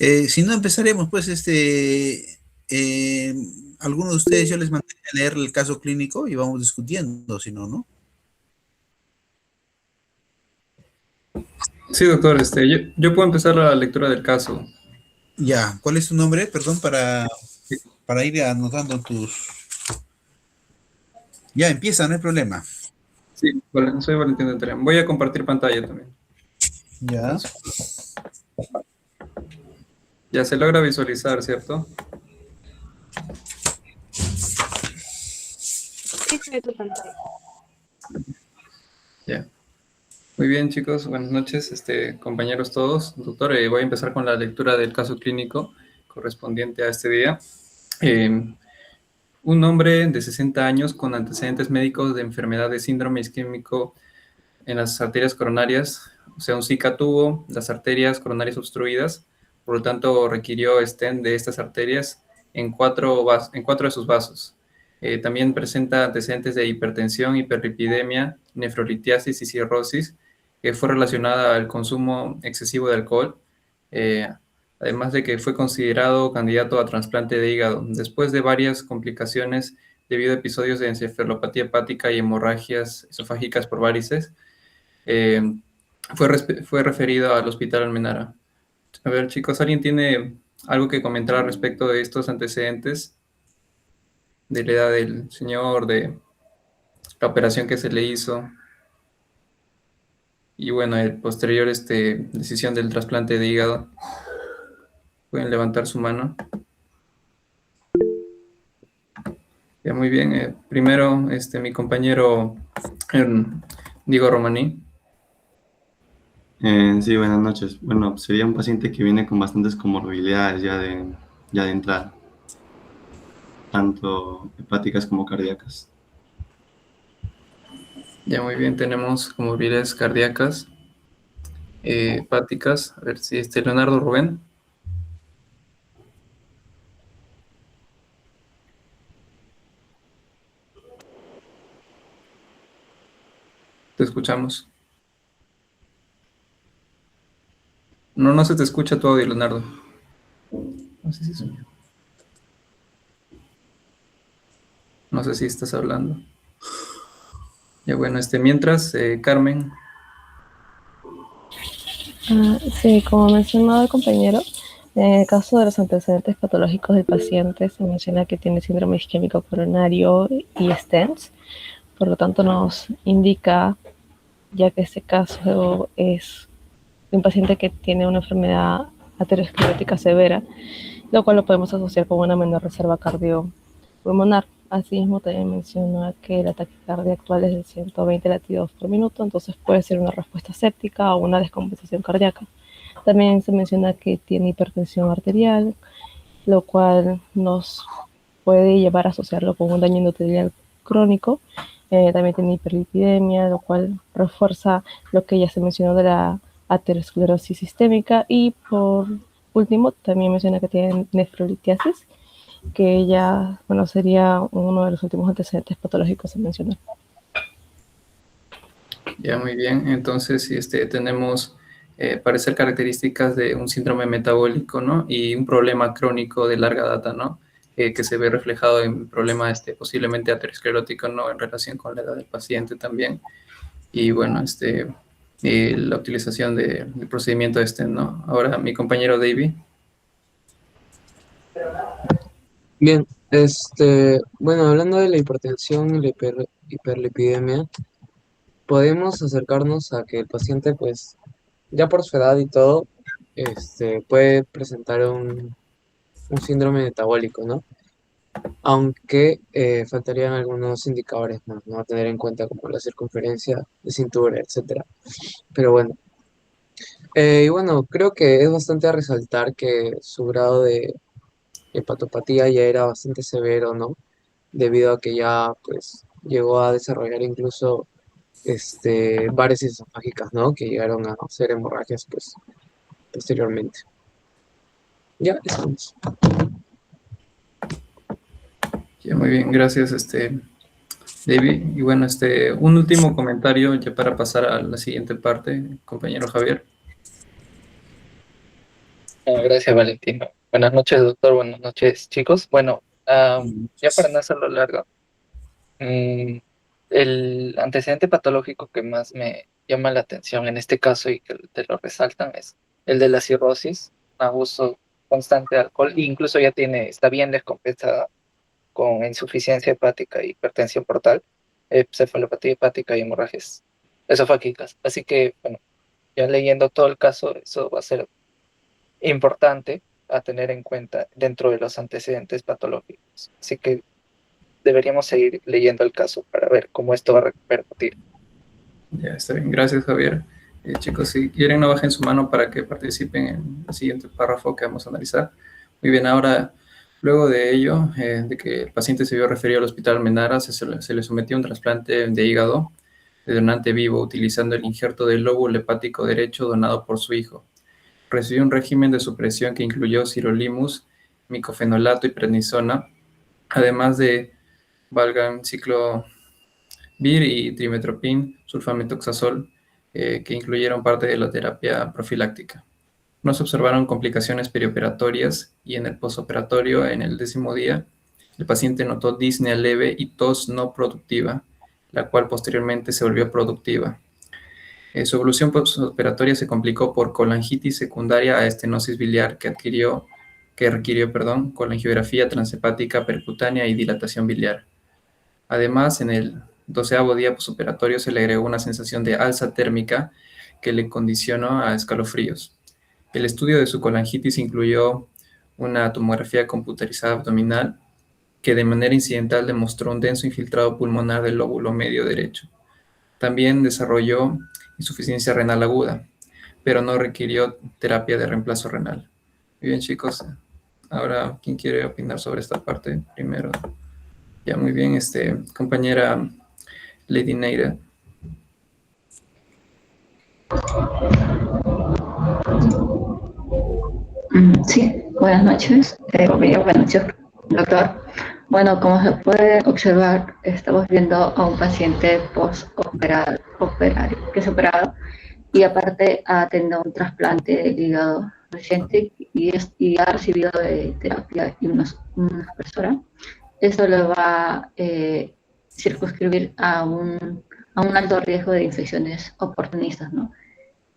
Si no, empezaremos, pues, eh, algunos de ustedes yo les mandé a leer el caso clínico y vamos discutiendo, si no, ¿no? Sí, doctor, yo puedo empezar la lectura del caso. Ya, ¿cuál es tu nombre? Perdón, para ir anotando tus... Ya, empieza, no hay problema. Sí, soy Valentín de Terán. Voy a compartir pantalla también. Ya, Entonces, ya se logra visualizar, ¿cierto? Sí, se ve tu pantalla. Ya. Muy bien, chicos, buenas noches, compañeros todos. Doctor, voy a empezar con la lectura del caso clínico correspondiente a este día. Eh, un hombre de 60 años con antecedentes médicos de enfermedad de síndrome isquémico en las arterias coronarias, o sea, un SICA tuvo las arterias coronarias obstruidas, por lo tanto requirió stent de estas arterias en cuatro de sus vasos. También presenta antecedentes de hipertensión, hiperlipidemia, nefrolitiasis y cirrosis, que fue relacionada al consumo excesivo de alcohol, eh, además de que fue considerado candidato a trasplante de hígado, después de varias complicaciones debido a episodios de encefalopatía hepática y hemorragias esofágicas por varices. eh, fue referido al Hospital Almenara. A ver, chicos, ¿alguien tiene algo que comentar al respecto de estos antecedentes? De la edad del señor, de la operación que se le hizo y bueno, el posterior decisión del trasplante de hígado. Pueden levantar su mano. Ya, muy bien. Primero, mi compañero eh, Diego Romaní. Sí, buenas noches. Bueno, sería un paciente que viene con bastantes comorbilidades ya de entrada, tanto hepáticas como cardíacas. Ya, muy bien. Tenemos comorbilidades cardíacas, hepáticas. A ver si Leonardo Rubén. Te escuchamos. No, no se te escucha tu audio, Leonardo. No sé si soy yo. No sé si estás hablando. Ya bueno, mientras, Carmen. Sí, como mencionaba el compañero, en el caso de los antecedentes patológicos del paciente se menciona que tiene síndrome isquémico coronario y stents, por lo tanto nos indica, ya que este caso es de un paciente que tiene una enfermedad aterosclerótica severa, lo cual lo podemos asociar con una menor reserva cardiopulmonar. Asimismo, también menciona que la taquicardia actual es de 120 latidos por minuto, entonces puede ser una respuesta séptica o una descompensación cardíaca. También se menciona que tiene hipertensión arterial, lo cual nos puede llevar a asociarlo con un daño endotelial crónico. También tiene hiperlipidemia, lo cual refuerza lo que ya se mencionó de la aterosclerosis sistémica. Y por último, también menciona que tiene nefrolitiasis, que ya, bueno, sería uno de los últimos antecedentes patológicos a mencionar. Ya, muy bien. Entonces, sí, tenemos, parecer características de un síndrome metabólico, ¿no? Y un problema crónico de larga data, ¿no? Que se ve reflejado en un problema, posiblemente aterosclerótico, ¿no? En relación con la edad del paciente también. Y bueno, la utilización del procedimiento ¿no? Ahora, mi compañero David. Bien, bueno, hablando de la hipertensión y la hiperlipidemia, podemos acercarnos a que el paciente, pues, ya por su edad y todo, puede presentar un síndrome metabólico, ¿no? Aunque faltarían algunos indicadores más, ¿no? A tener en cuenta como la circunferencia de cintura, etcétera. Pero bueno, y bueno, creo que es bastante a resaltar que su grado de hepatopatía ya era bastante severo, ¿no? Debido a que ya pues llegó a desarrollar incluso varices esofágicas, ¿no? Que llegaron a ser hemorragias pues posteriormente. Ya, eso es. Ya, muy bien, gracias, David. Y bueno, un último comentario ya para pasar a la siguiente parte, compañero Javier. Gracias, Valentino. Buenas noches, doctor. Buenas noches, chicos. Bueno, ya para no hacerlo largo, mm, el antecedente patológico que más me llama la atención en este caso y que te lo resaltan es el de la cirrosis, abuso constante de alcohol, e incluso ya está bien descompensada con insuficiencia hepática, hipertensión portal, cefalopatía hepática y hemorragias esofágicas. Así que, bueno, ya leyendo todo el caso, eso va a ser importante a tener en cuenta dentro de los antecedentes patológicos. Así que deberíamos seguir leyendo el caso para ver cómo esto va a repercutir. Ya está bien, gracias Javier. Chicos, si quieren no bajen su mano para que participen en el siguiente párrafo que vamos a analizar. Muy bien, ahora, luego de ello, de que el paciente se vio referido al Hospital Almenara, se le sometió a un trasplante de hígado de donante vivo utilizando el injerto del lóbulo hepático derecho donado por su hijo. Recibió un régimen de supresión que incluyó sirolimus, micofenolato y prednisona, además de valganciclovir y trimetoprim, sulfametoxazol, que incluyeron parte de la terapia profiláctica. No se observaron complicaciones perioperatorias y en el posoperatorio, en el 10º día, el paciente notó disnea leve y tos no productiva, la cual posteriormente se volvió productiva. Su evolución postoperatoria se complicó por colangitis secundaria a estenosis biliar que requirió colangiografía transhepática percutánea y dilatación biliar. Además, en el 12º día postoperatorio se le agregó una sensación de alza térmica que le condicionó a escalofríos. El estudio de su colangitis incluyó una tomografía computarizada abdominal que de manera incidental demostró un denso infiltrado pulmonar del lóbulo medio derecho. También desarrolló insuficiencia renal aguda, pero no requirió terapia de reemplazo renal. Muy bien, chicos. Ahora, ¿quién quiere opinar sobre esta parte primero? Ya, muy bien, compañera Lady Neira. Sí, buenas noches. Buenas noches, doctor. Bueno, como se puede observar, estamos viendo a un paciente que es operado y aparte ha tenido un trasplante de hígado reciente y ha recibido terapia inmunosupresora. Eso le va a circunscribir a un alto riesgo de infecciones oportunistas, ¿no?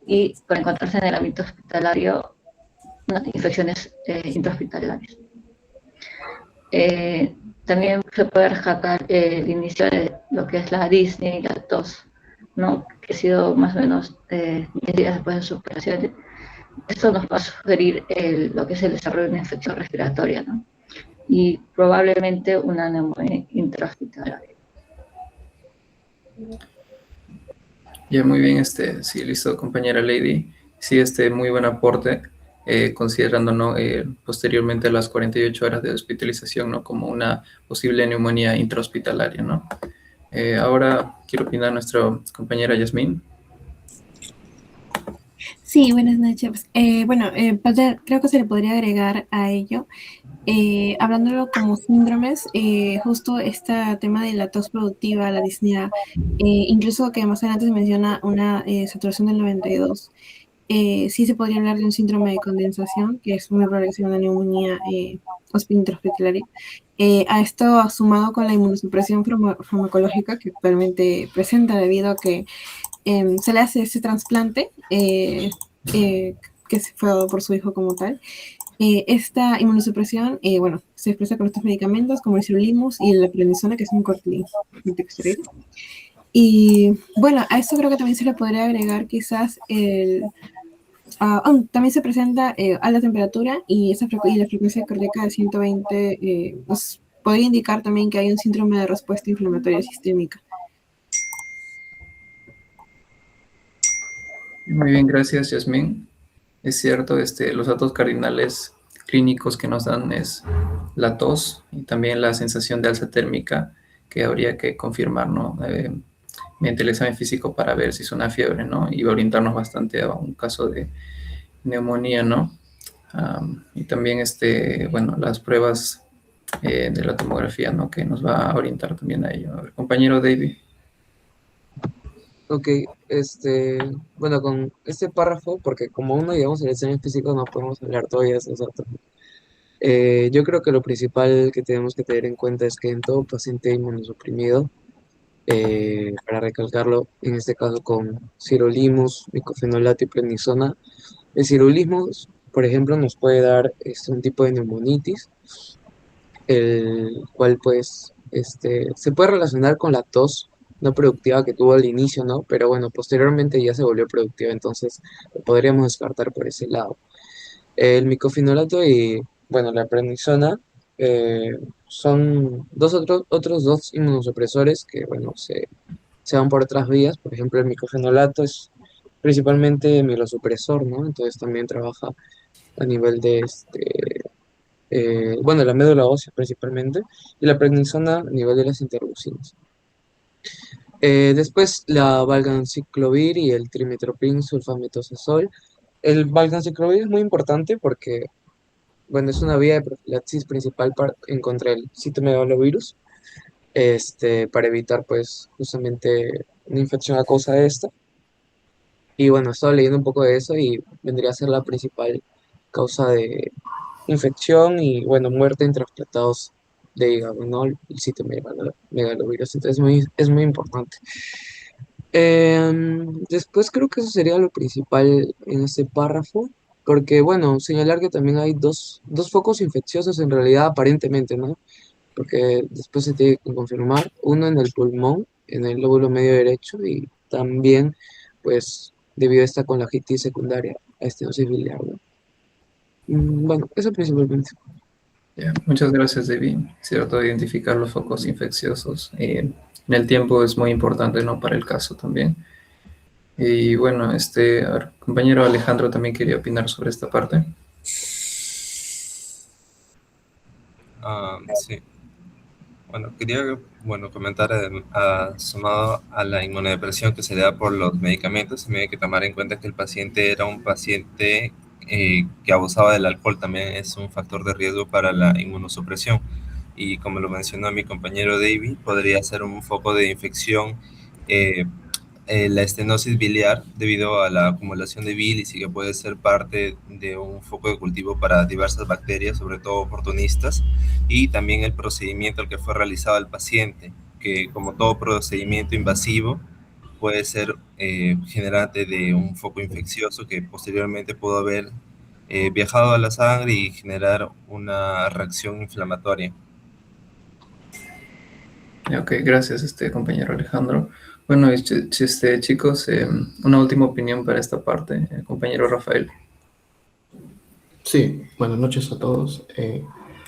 Y por encontrarse en el ámbito hospitalario, unas infecciones intrahospitalarias. También se puede rescatar el inicio de lo que es la disnea y la tos, ¿no? Que ha sido más o menos 10 días después de su operación. Esto nos va a sugerir lo que es el desarrollo de una infección respiratoria, ¿no? Y probablemente una neumonía intrahospitalaria. Ya, muy bien, sí, listo, compañera Lady. Sí, muy buen aporte, considerando, ¿no? Posteriormente a las 48 horas de hospitalización, ¿no? Como una posible neumonía intrahospitalaria, ¿no? Ahora quiero opinar nuestra compañera Yasmín. Sí, buenas noches. Creo que se le podría agregar a ello, hablándolo como síndromes, justo este tema de la tos productiva, la disnea, incluso que más adelante se menciona una saturación del 92. Sí se podría hablar de un síndrome de condensación, que es muy probable que sea una neumonía intrahospitalaria. A esto sumado con la inmunosupresión farmacológica que actualmente presenta debido a que se le hace ese trasplante que se fue dado por su hijo como tal. Esta inmunosupresión, se expresa con estos medicamentos como el sirolimus y la prednisona, que es un corticosteroide. Y bueno, a esto creo que también se le podría agregar quizás también se presenta a la temperatura y la frecuencia cardíaca de 120 nos podría indicar también que hay un síndrome de respuesta inflamatoria sistémica. Muy bien, gracias, Yasmín. Es cierto, los datos cardinales clínicos que nos dan es la tos y también la sensación de alza térmica que habría que confirmar, ¿no? Mediante el examen físico para ver si es una fiebre, ¿no? Y va a orientarnos bastante a un caso de neumonía, ¿no? Y también, las pruebas de la tomografía, ¿no? Que nos va a orientar también a ello. A ver, compañero David. Ok, bueno, con este párrafo, porque como aún no llegamos al examen físico, no podemos hablar todavía de esos datos. Yo creo que lo principal que tenemos que tener en cuenta es que en todo paciente inmunosuprimido, para recalcarlo, en este caso con sirolimus, micofenolato y prednisona, el sirolimus, por ejemplo, nos puede dar un tipo de neumonitis, el cual pues se puede relacionar con la tos no productiva que tuvo al inicio, ¿no? Pero bueno, posteriormente ya se volvió productiva, entonces lo podríamos descartar por ese lado. El micofenolato y, bueno, la prednisona son otros dos inmunosupresores que, bueno, se van por otras vías. Por ejemplo, el micofenolato es principalmente mielosupresor, ¿no? Entonces también trabaja a nivel de bueno, la médula ósea principalmente, y la prednisona a nivel de las interleucinas. Después la valganciclovir y el trimethoprim sulfametosazol. El valganciclovir es muy importante porque, bueno, es una vía de profilaxis principal en contra el citomegalovirus, para evitar, pues, justamente una infección a causa de esta. Y bueno, estaba leyendo un poco de eso y vendría a ser la principal causa de infección y, bueno, muerte en trasplantados de hígado, ¿no? El citomegalovirus. Entonces es muy importante. Después creo que eso sería lo principal en este párrafo, porque, bueno, señalar que también hay dos focos infecciosos en realidad aparentemente, ¿no? Porque después se tiene que confirmar, uno en el pulmón, en el lóbulo medio derecho, y también, pues, debido a esta colangitis secundaria a estenosis biliar, ¿no? Bueno, eso principalmente. Ya, muchas gracias, David. Cierto, identificar los focos infecciosos en el tiempo es muy importante, ¿no? Para el caso también. Y bueno, a ver, compañero Alejandro también quería opinar sobre esta parte. Sí. Bueno, quería comentar, sumado a la inmunodepresión que se da por los medicamentos, también hay que tomar en cuenta que el paciente era un paciente que abusaba del alcohol, también es un factor de riesgo para la inmunosupresión. Y como lo mencionó mi compañero David, podría ser un foco de infección, la estenosis biliar, debido a la acumulación de bilis, y que puede ser parte de un foco de cultivo para diversas bacterias, sobre todo oportunistas, y también el procedimiento al que fue realizado al paciente, que como todo procedimiento invasivo puede ser generante de un foco infeccioso que posteriormente pudo haber viajado a la sangre y generar una reacción inflamatoria. Ok, gracias, compañero Alejandro. Bueno, chicos, una última opinión para esta parte, compañero Rafael. Sí, buenas noches a todos.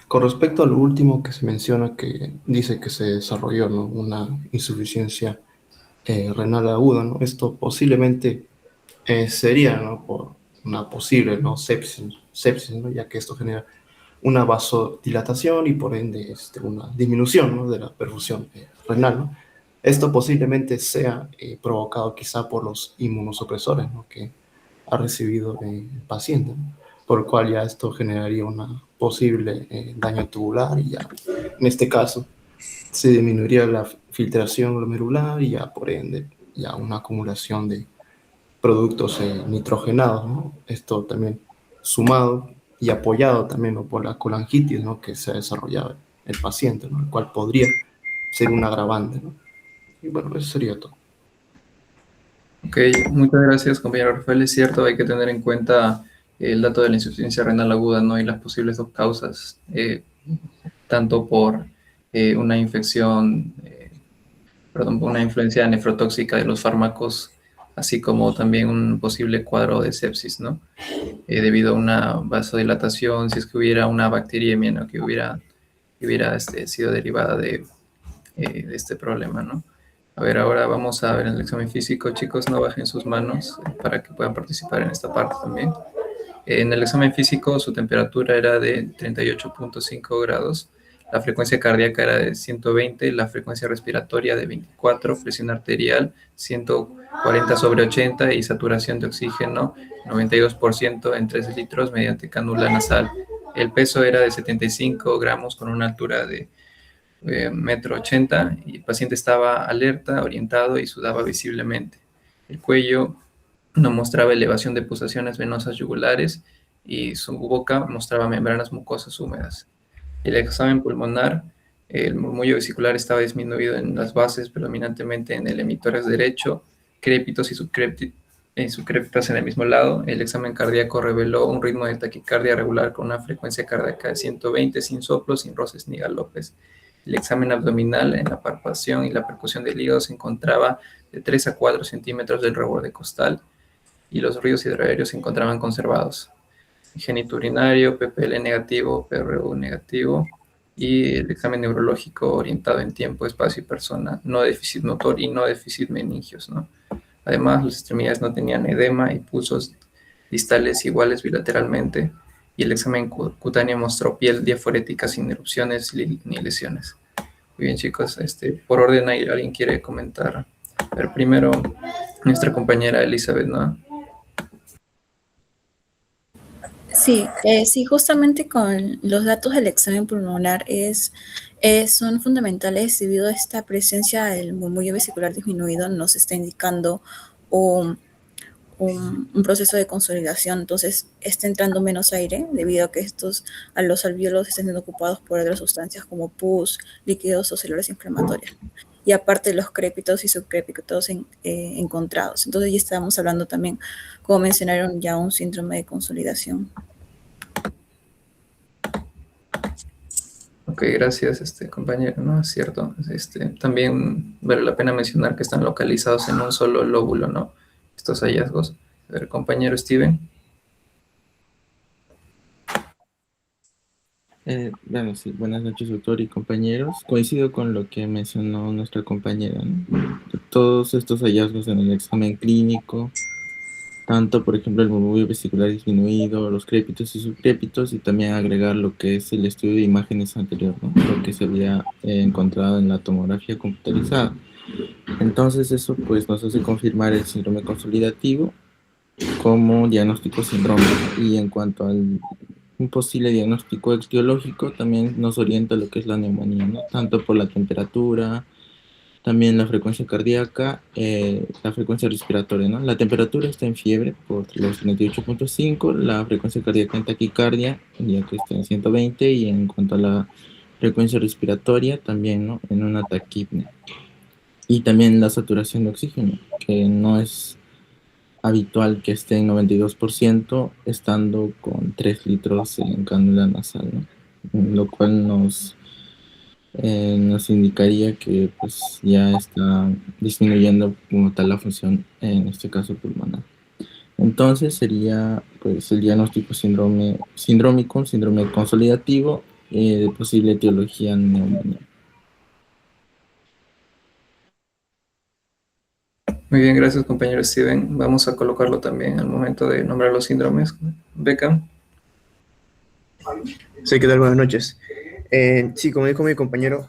Con respecto a lo último que se menciona, que dice que se desarrolló, ¿no?, una insuficiencia renal aguda, ¿no? Esto posiblemente sería, ¿no?, por una posible, ¿no?, sepsis, ¿no?, ya que esto genera una vasodilatación y por ende una disminución, ¿no?, de la perfusión renal, ¿no? Esto posiblemente sea provocado quizá por los inmunosupresores, ¿no?, que ha recibido el paciente, ¿no?, por lo cual ya esto generaría una posible daño tubular, y ya en este caso se disminuiría la filtración glomerular y ya por ende ya una acumulación de productos nitrogenados, ¿no? Esto también sumado y apoyado también, ¿no?, por la colangitis, ¿no?, que se ha desarrollado el paciente, ¿no?, el cual podría ser un agravante, ¿no? Y bueno, eso sería todo. Ok, muchas gracias, compañero Rafael. Es cierto, hay que tener en cuenta el dato de la insuficiencia renal aguda, ¿no?, y las posibles dos causas, tanto por una infección, una influencia nefrotóxica de los fármacos, así como también un posible cuadro de sepsis, ¿no? Debido a una vasodilatación, si es que hubiera una bacteriemia, ¿no?, que hubiera sido derivada de este problema, ¿no? A ver, ahora vamos a ver el examen físico. Chicos, no bajen sus manos para que puedan participar en esta parte también. En el examen físico, su temperatura era de 38.5 grados, la frecuencia cardíaca era de 120, la frecuencia respiratoria de 24, presión arterial 140/80 y saturación de oxígeno 92% en 3 litros mediante cánula nasal. El peso era de 75 gramos con una altura de 1,80 m, y el paciente estaba alerta, orientado y sudaba visiblemente. El cuello no mostraba elevación de pulsaciones venosas yugulares y su boca mostraba membranas mucosas húmedas. El examen pulmonar, el murmullo vesicular estaba disminuido en las bases, predominantemente en el emitórax derecho, crépitos y subcrépitas en el mismo lado. El examen cardíaco reveló un ritmo de taquicardia regular con una frecuencia cardíaca de 120, sin soplos, sin roces ni galopes. El examen abdominal, en la palpación y la percusión del hígado, se encontraba de 3 a 4 centímetros del reborde costal y los ruidos hidroaéreos se encontraban conservados. Genito urinario, PPL negativo, PRU negativo, y el examen neurológico orientado en tiempo, espacio y persona, no déficit motor y no déficit meningios, ¿no? Además, las extremidades no tenían edema y pulsos distales iguales bilateralmente, y el examen cutáneo mostró piel diaforética sin erupciones ni lesiones. Muy bien, chicos, por orden, ¿alguien quiere comentar? A ver, primero, nuestra compañera Elizabeth, ¿no? Sí, sí, justamente con los datos del examen pulmonar son fundamentales debido a esta presencia del murmullo vesicular disminuido, nos está indicando un, un proceso de consolidación, entonces está entrando menos aire debido a que a los alvéolos están siendo ocupados por otras sustancias como pus, líquidos o células inflamatorias. Y aparte los crépitos y subcrépitos encontrados. Entonces ya estábamos hablando también, como mencionaron, ya un síndrome de consolidación. Ok, gracias, compañero, ¿no? Es cierto. También vale la pena mencionar que están localizados en un solo lóbulo, ¿no? Estos hallazgos. A ver, compañero Steven. Bueno, sí, buenas noches, doctor y compañeros. Coincido con lo que mencionó nuestra compañera, ¿no? Todos estos hallazgos en el examen clínico, tanto, por ejemplo, el murmullo vesicular disminuido, los crépitos y subcrépitos, y también agregar lo que es el estudio de imágenes anterior, ¿no? Lo que se había encontrado en la tomografía computarizada. Entonces, eso pues nos hace confirmar el síndrome consolidativo como diagnóstico sindrómico, y en cuanto al un posible diagnóstico etiológico también nos orienta a lo que es la neumonía, ¿no? Tanto por la temperatura, también la frecuencia cardíaca, la frecuencia respiratoria, ¿no? La temperatura está en fiebre por los 38.5, la frecuencia cardíaca en taquicardia, ya que está en 120, y en cuanto a la frecuencia respiratoria también, ¿no? En una taquipnea. Y también la saturación de oxígeno, que no es habitual que esté en 92%, estando con 3 litros en cánula nasal, ¿no? Lo cual nos indicaría que pues ya está disminuyendo como tal la función, en este caso pulmonar. Entonces sería pues el diagnóstico sindrómico, síndrome consolidativo, de posible etiología neumonía. Muy bien, gracias, compañero Steven. Vamos a colocarlo también al momento de nombrar los síndromes. Beckham. Sí, ¿qué tal? Buenas noches. Sí, como dijo mi compañero,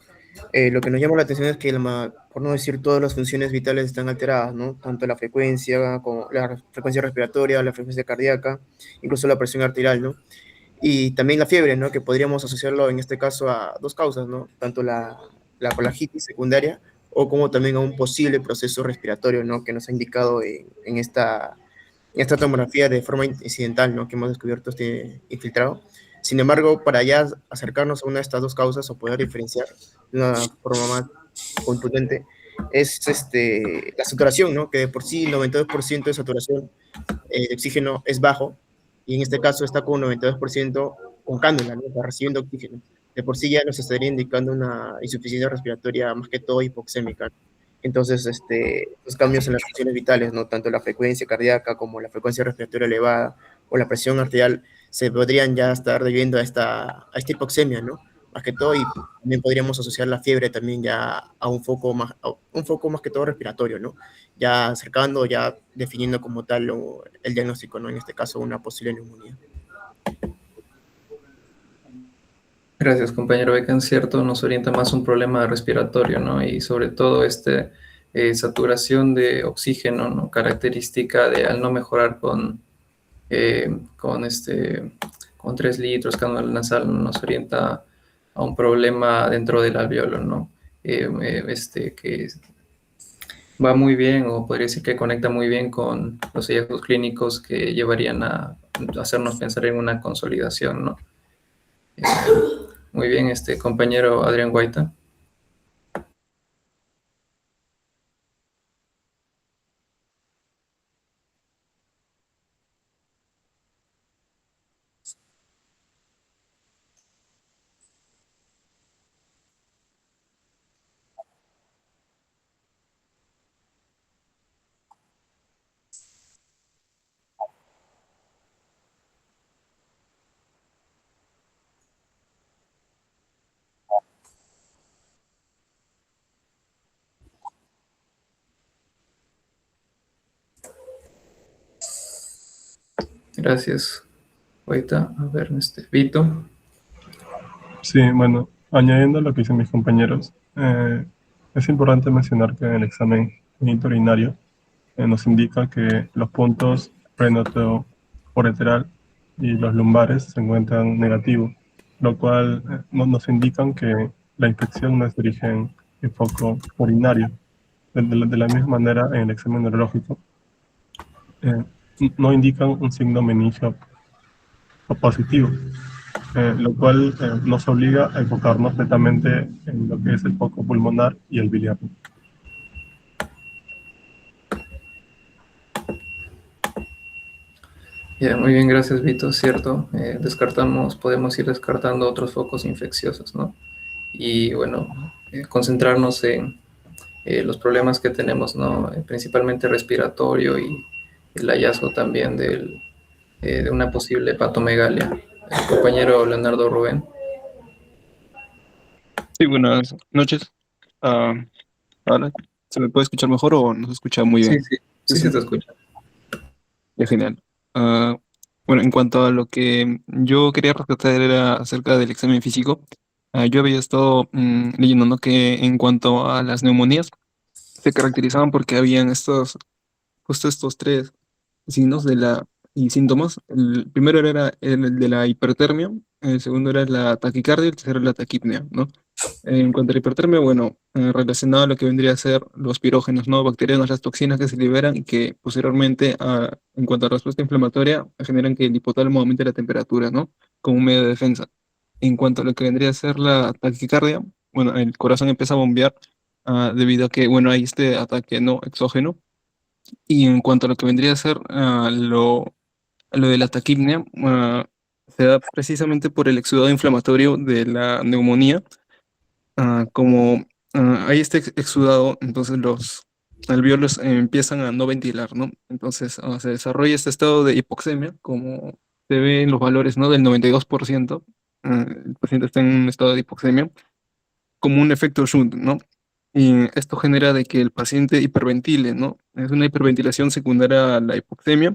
lo que nos llama la atención es que, por no decir todas las funciones vitales están alteradas, ¿no? Tanto la frecuencia, como la frecuencia respiratoria, la frecuencia cardíaca, incluso la presión arterial, ¿no? Y también la fiebre, ¿no? Que podríamos asociarlo en este caso a dos causas, ¿no? Tanto la colangitis secundaria o como también a un posible proceso respiratorio, ¿no? Que nos ha indicado en esta tomografía de forma incidental, ¿no? Que hemos descubierto este infiltrado. Sin embargo, para ya acercarnos a una de estas dos causas o poder diferenciar de una forma más contundente, es la saturación, ¿no? Que de por sí el 92% de saturación de oxígeno es bajo, y en este caso está con un 92% con cánula, ¿no? Está recibiendo oxígeno. De por sí ya nos estaría indicando una insuficiencia respiratoria más que todo hipoxémica. Entonces, los cambios en las funciones vitales, ¿no? Tanto la frecuencia cardíaca como la frecuencia respiratoria elevada o la presión arterial se podrían ya estar debiendo a esta hipoxemia, ¿no? Más que todo, y también podríamos asociar la fiebre también ya a un foco más que todo respiratorio, ¿no? Ya acercando, ya definiendo como tal el diagnóstico, ¿no? En este caso, una posible neumonía. Gracias, compañero Beckham. Cierto, nos orienta más un problema respiratorio, ¿no? Y sobre todo saturación de oxígeno, ¿no? Característica de al no mejorar con 3 litros cánula nasal, nos orienta a un problema dentro del alvéolo, ¿no? Que va muy bien, o podría decir que conecta muy bien con los hallazgos clínicos que llevarían a hacernos pensar en una consolidación, ¿no? Eh, Muy bien, compañero Adrián Guaita. Gracias, Guaita. A ver, Vito. Sí, bueno, añadiendo a lo que dicen mis compañeros, es importante mencionar que en el examen urinario nos indica que los puntos ureteral y los lumbares se encuentran negativos, lo cual nos indican que la infección no es de origen de foco urinario. De la misma manera, en el examen neurológico eh, no indican un signo meningio positivo, lo cual nos obliga a enfocarnos netamente en lo que es el foco pulmonar y el biliar. Ya, muy bien, gracias, Vito. Cierto, podemos ir descartando otros focos infecciosos, ¿no? Y bueno, concentrarnos en los problemas que tenemos, ¿no? Principalmente respiratorio y el hallazgo también de una posible hepatomegalia. El compañero Leonardo Rubén. Sí, buenas noches. Ah, ahora, ¿se me puede escuchar mejor o no se escucha muy Sí, bien? sí, sí se te escucha. Ya, genial. Ah, bueno, en cuanto a lo que yo quería rescatar era acerca del examen físico. Yo había estado leyendo, ¿no? Que en cuanto a las neumonías, se caracterizaban porque habían justo estos tres signos y síntomas. El primero era el de la hipertermia, el segundo era la taquicardia y el tercero la taquipnea, ¿no? En cuanto a la hipertermia, bueno, relacionado a lo que vendría a ser los pirógenos, ¿no? Bacterianos, las toxinas que se liberan y que posteriormente, en cuanto a respuesta inflamatoria, generan que el hipotálamo aumente la temperatura, ¿no? Como un medio de defensa. En cuanto a lo que vendría a ser la taquicardia, bueno, el corazón empieza a bombear debido a que, bueno, hay este ataque no exógeno. Y en cuanto a lo que vendría a ser lo de la taquipnea, se da precisamente por el exudado inflamatorio de la neumonía. Como hay este exudado, entonces los alvéolos empiezan a no ventilar, ¿no? Entonces se desarrolla este estado de hipoxemia, como se ve en los valores, ¿no? Del 92%, el paciente está en un estado de hipoxemia, como un efecto shunt, ¿no? Y esto genera de que el paciente hiperventile, ¿no? Es una hiperventilación secundaria a la hipoxemia.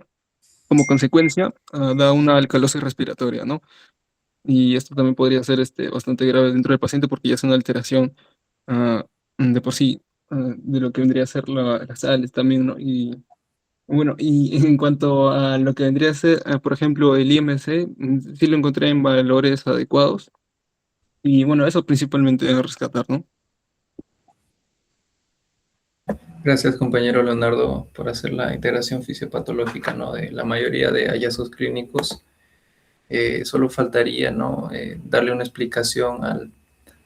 Como consecuencia, da una alcalosis respiratoria, ¿no? Y esto también podría ser bastante grave dentro del paciente porque ya es una alteración de por sí de lo que vendría a ser las sales también, ¿no? Y bueno, y en cuanto a lo que vendría a ser, por ejemplo, el IMC, sí lo encontré en valores adecuados. Y bueno, eso principalmente a rescatar, ¿no? Gracias, compañero Leonardo, por hacer la integración fisiopatológica, ¿no? De la mayoría de hallazgos clínicos. Solo faltaría, ¿no? Darle una explicación al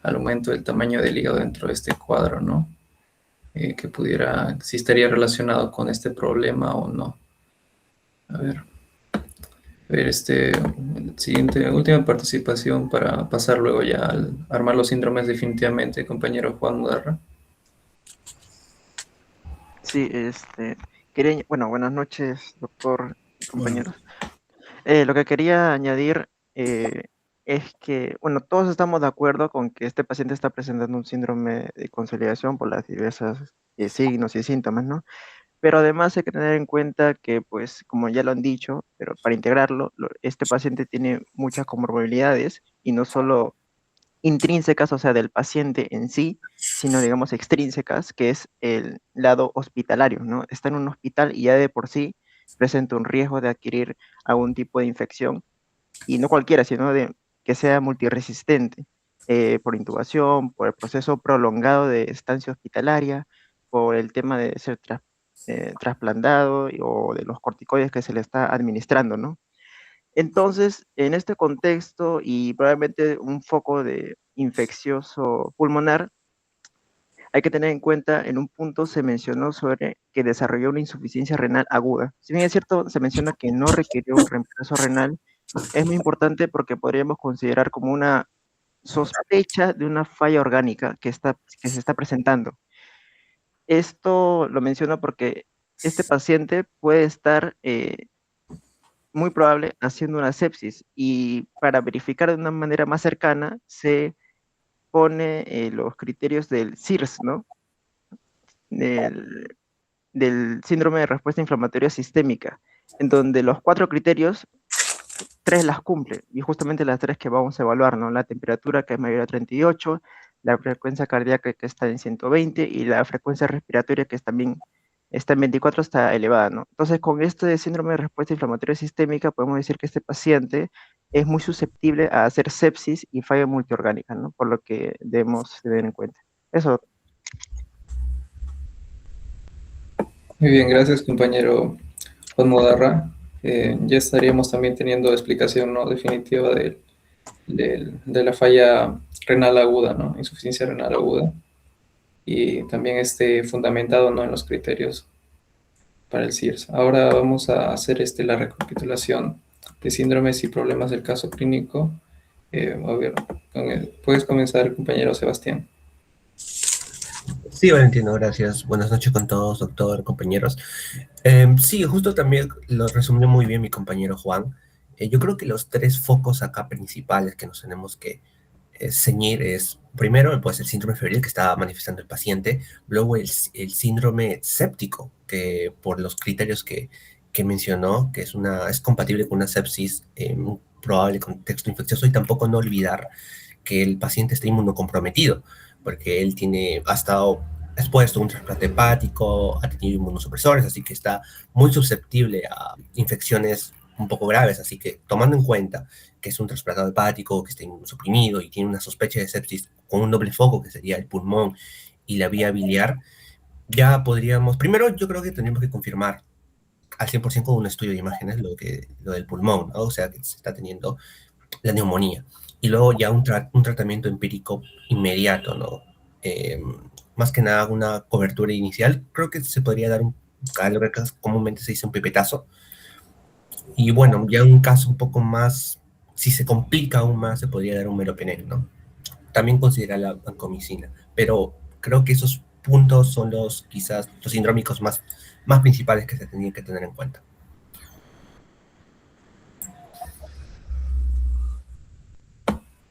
aumento del tamaño del hígado dentro de este cuadro, ¿no? Que pudiera, si estaría relacionado con este problema o no. A ver, última participación para pasar luego ya al armar los síndromes definitivamente, compañero Juan Mudarra. Sí, bueno, buenas noches, doctor y compañeros. Lo que quería añadir es que, bueno, todos estamos de acuerdo con que este paciente está presentando un síndrome de consolidación por las diversas signos y síntomas, ¿no? Pero además hay que tener en cuenta que, pues, como ya lo han dicho, pero para integrarlo, este paciente tiene muchas comorbilidades y no solo intrínsecas, o sea, del paciente en sí, sino, digamos, extrínsecas, que es el lado hospitalario, ¿no? Está en un hospital y ya de por sí presenta un riesgo de adquirir algún tipo de infección, y no cualquiera, sino de que sea multiresistente, por intubación, por el proceso prolongado de estancia hospitalaria, por el tema de ser trasplantado o de los corticoides que se le está administrando, ¿no? Entonces, en este contexto y probablemente un foco de infeccioso pulmonar, hay que tener en cuenta, en un punto se mencionó sobre que desarrolló una insuficiencia renal aguda. Si bien es cierto, se menciona que no requirió un reemplazo renal, es muy importante porque podríamos considerar como una sospecha de una falla orgánica que se está presentando. Esto lo menciono porque este paciente puede estar muy probable haciendo una sepsis y para verificar de una manera más cercana se pone los criterios del SIRS, ¿no? Del síndrome de respuesta inflamatoria sistémica, en donde los 4 criterios, 3 las cumple, y justamente las 3 que vamos a evaluar, ¿no? La temperatura, que es mayor a 38, la frecuencia cardíaca, que está en 120, y la frecuencia respiratoria, que también está en 24, está elevada, ¿no? Entonces, con este síndrome de respuesta inflamatoria sistémica, podemos decir que este paciente es muy susceptible a hacer sepsis y falla multiorgánica, ¿no? Por lo que debemos tener en cuenta. Eso. Muy bien, gracias compañero Juan Modarra. Ya estaríamos también teniendo explicación, ¿no?, definitiva de la falla renal aguda, ¿no?, insuficiencia renal aguda, y también fundamentado, ¿no?, en los criterios para el SIRS. Ahora vamos a hacer la recapitulación de síndromes y problemas del caso clínico. A ver, puedes comenzar, compañero Sebastián. Sí, Valentino, gracias. Buenas noches con todos, doctor, compañeros. Sí, justo también lo resumió muy bien mi compañero Juan. Yo creo que los 3 focos acá principales que nos tenemos que ceñir es, primero, pues el síndrome febril que está manifestando el paciente, luego el síndrome séptico, que por los criterios que mencionó, que es compatible con una sepsis en un probable contexto infeccioso, y tampoco no olvidar que el paciente está inmunocomprometido, porque él ha estado expuesto a un trasplante hepático, ha tenido inmunosupresores, así que está muy susceptible a infecciones un poco graves. Así que, tomando en cuenta que es un trasplantado hepático, que está inmunosuprimido y tiene una sospecha de sepsis con un doble foco, que sería el pulmón y la vía biliar, ya podríamos, primero yo creo que tendríamos que confirmar al 100% con un estudio de imágenes lo del pulmón, ¿no? O sea, que se está teniendo la neumonía. Y luego ya un tratamiento empírico inmediato, ¿no? Más que nada una cobertura inicial. Creo que se podría dar algo que comúnmente se dice un pipetazo. Y bueno, ya un caso un poco más, si se complica aún más, se podría dar un meropenem, ¿no? También considera la vancomicina. Pero creo que esos puntos son quizás los sindrómicos más principales que se tendrían que tener en cuenta.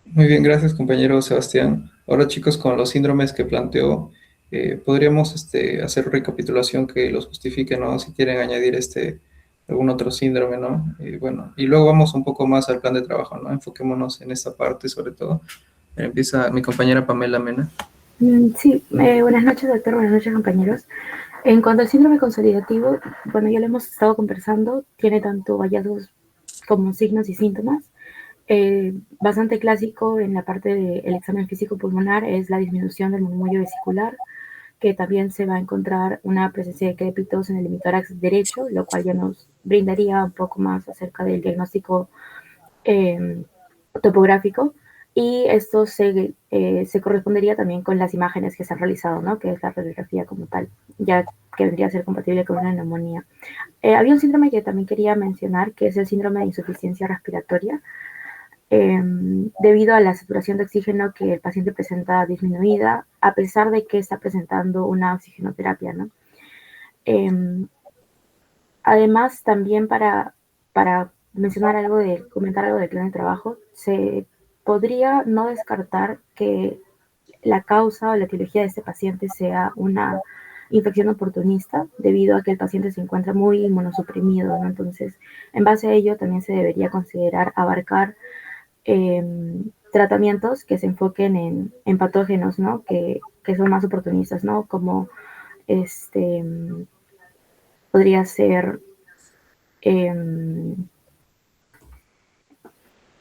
Muy bien, gracias compañero Sebastián. Ahora, chicos, con los síndromes que planteó, podríamos hacer recapitulación que los justifique, ¿no? Si quieren añadir algún otro síndrome, ¿no? Bueno, y luego vamos un poco más al plan de trabajo, ¿no? Enfoquémonos en esta parte sobre todo. Empieza mi compañera Pamela Mena. Sí, buenas noches, doctor, buenas noches, compañeros. En cuanto al síndrome consolidativo, bueno, ya lo hemos estado conversando, tiene tanto hallazgos como signos y síntomas. Bastante clásico en la parte del examen físico pulmonar es la disminución del murmullo vesicular, que también se va a encontrar una presencia de crépitos en el hemitórax derecho, lo cual ya nos brindaría un poco más acerca del diagnóstico topográfico, y esto se correspondería también con las imágenes que se han realizado, ¿no?, que es la radiografía como tal, ya que vendría a ser compatible con una neumonía. Había un síndrome que también quería mencionar, que es el síndrome de insuficiencia respiratoria, debido a la saturación de oxígeno que el paciente presenta disminuida, a pesar de que está presentando una oxigenoterapia, ¿no? Además, también para comentar algo del plan de trabajo, se podría no descartar que la causa o la etiología de este paciente sea una infección oportunista, debido a que el paciente se encuentra muy inmunosuprimido, ¿no? Entonces, en base a ello, también se debería considerar abarcar tratamientos que se enfoquen en patógenos, ¿no?, que son más oportunistas, ¿no?, como podría ser,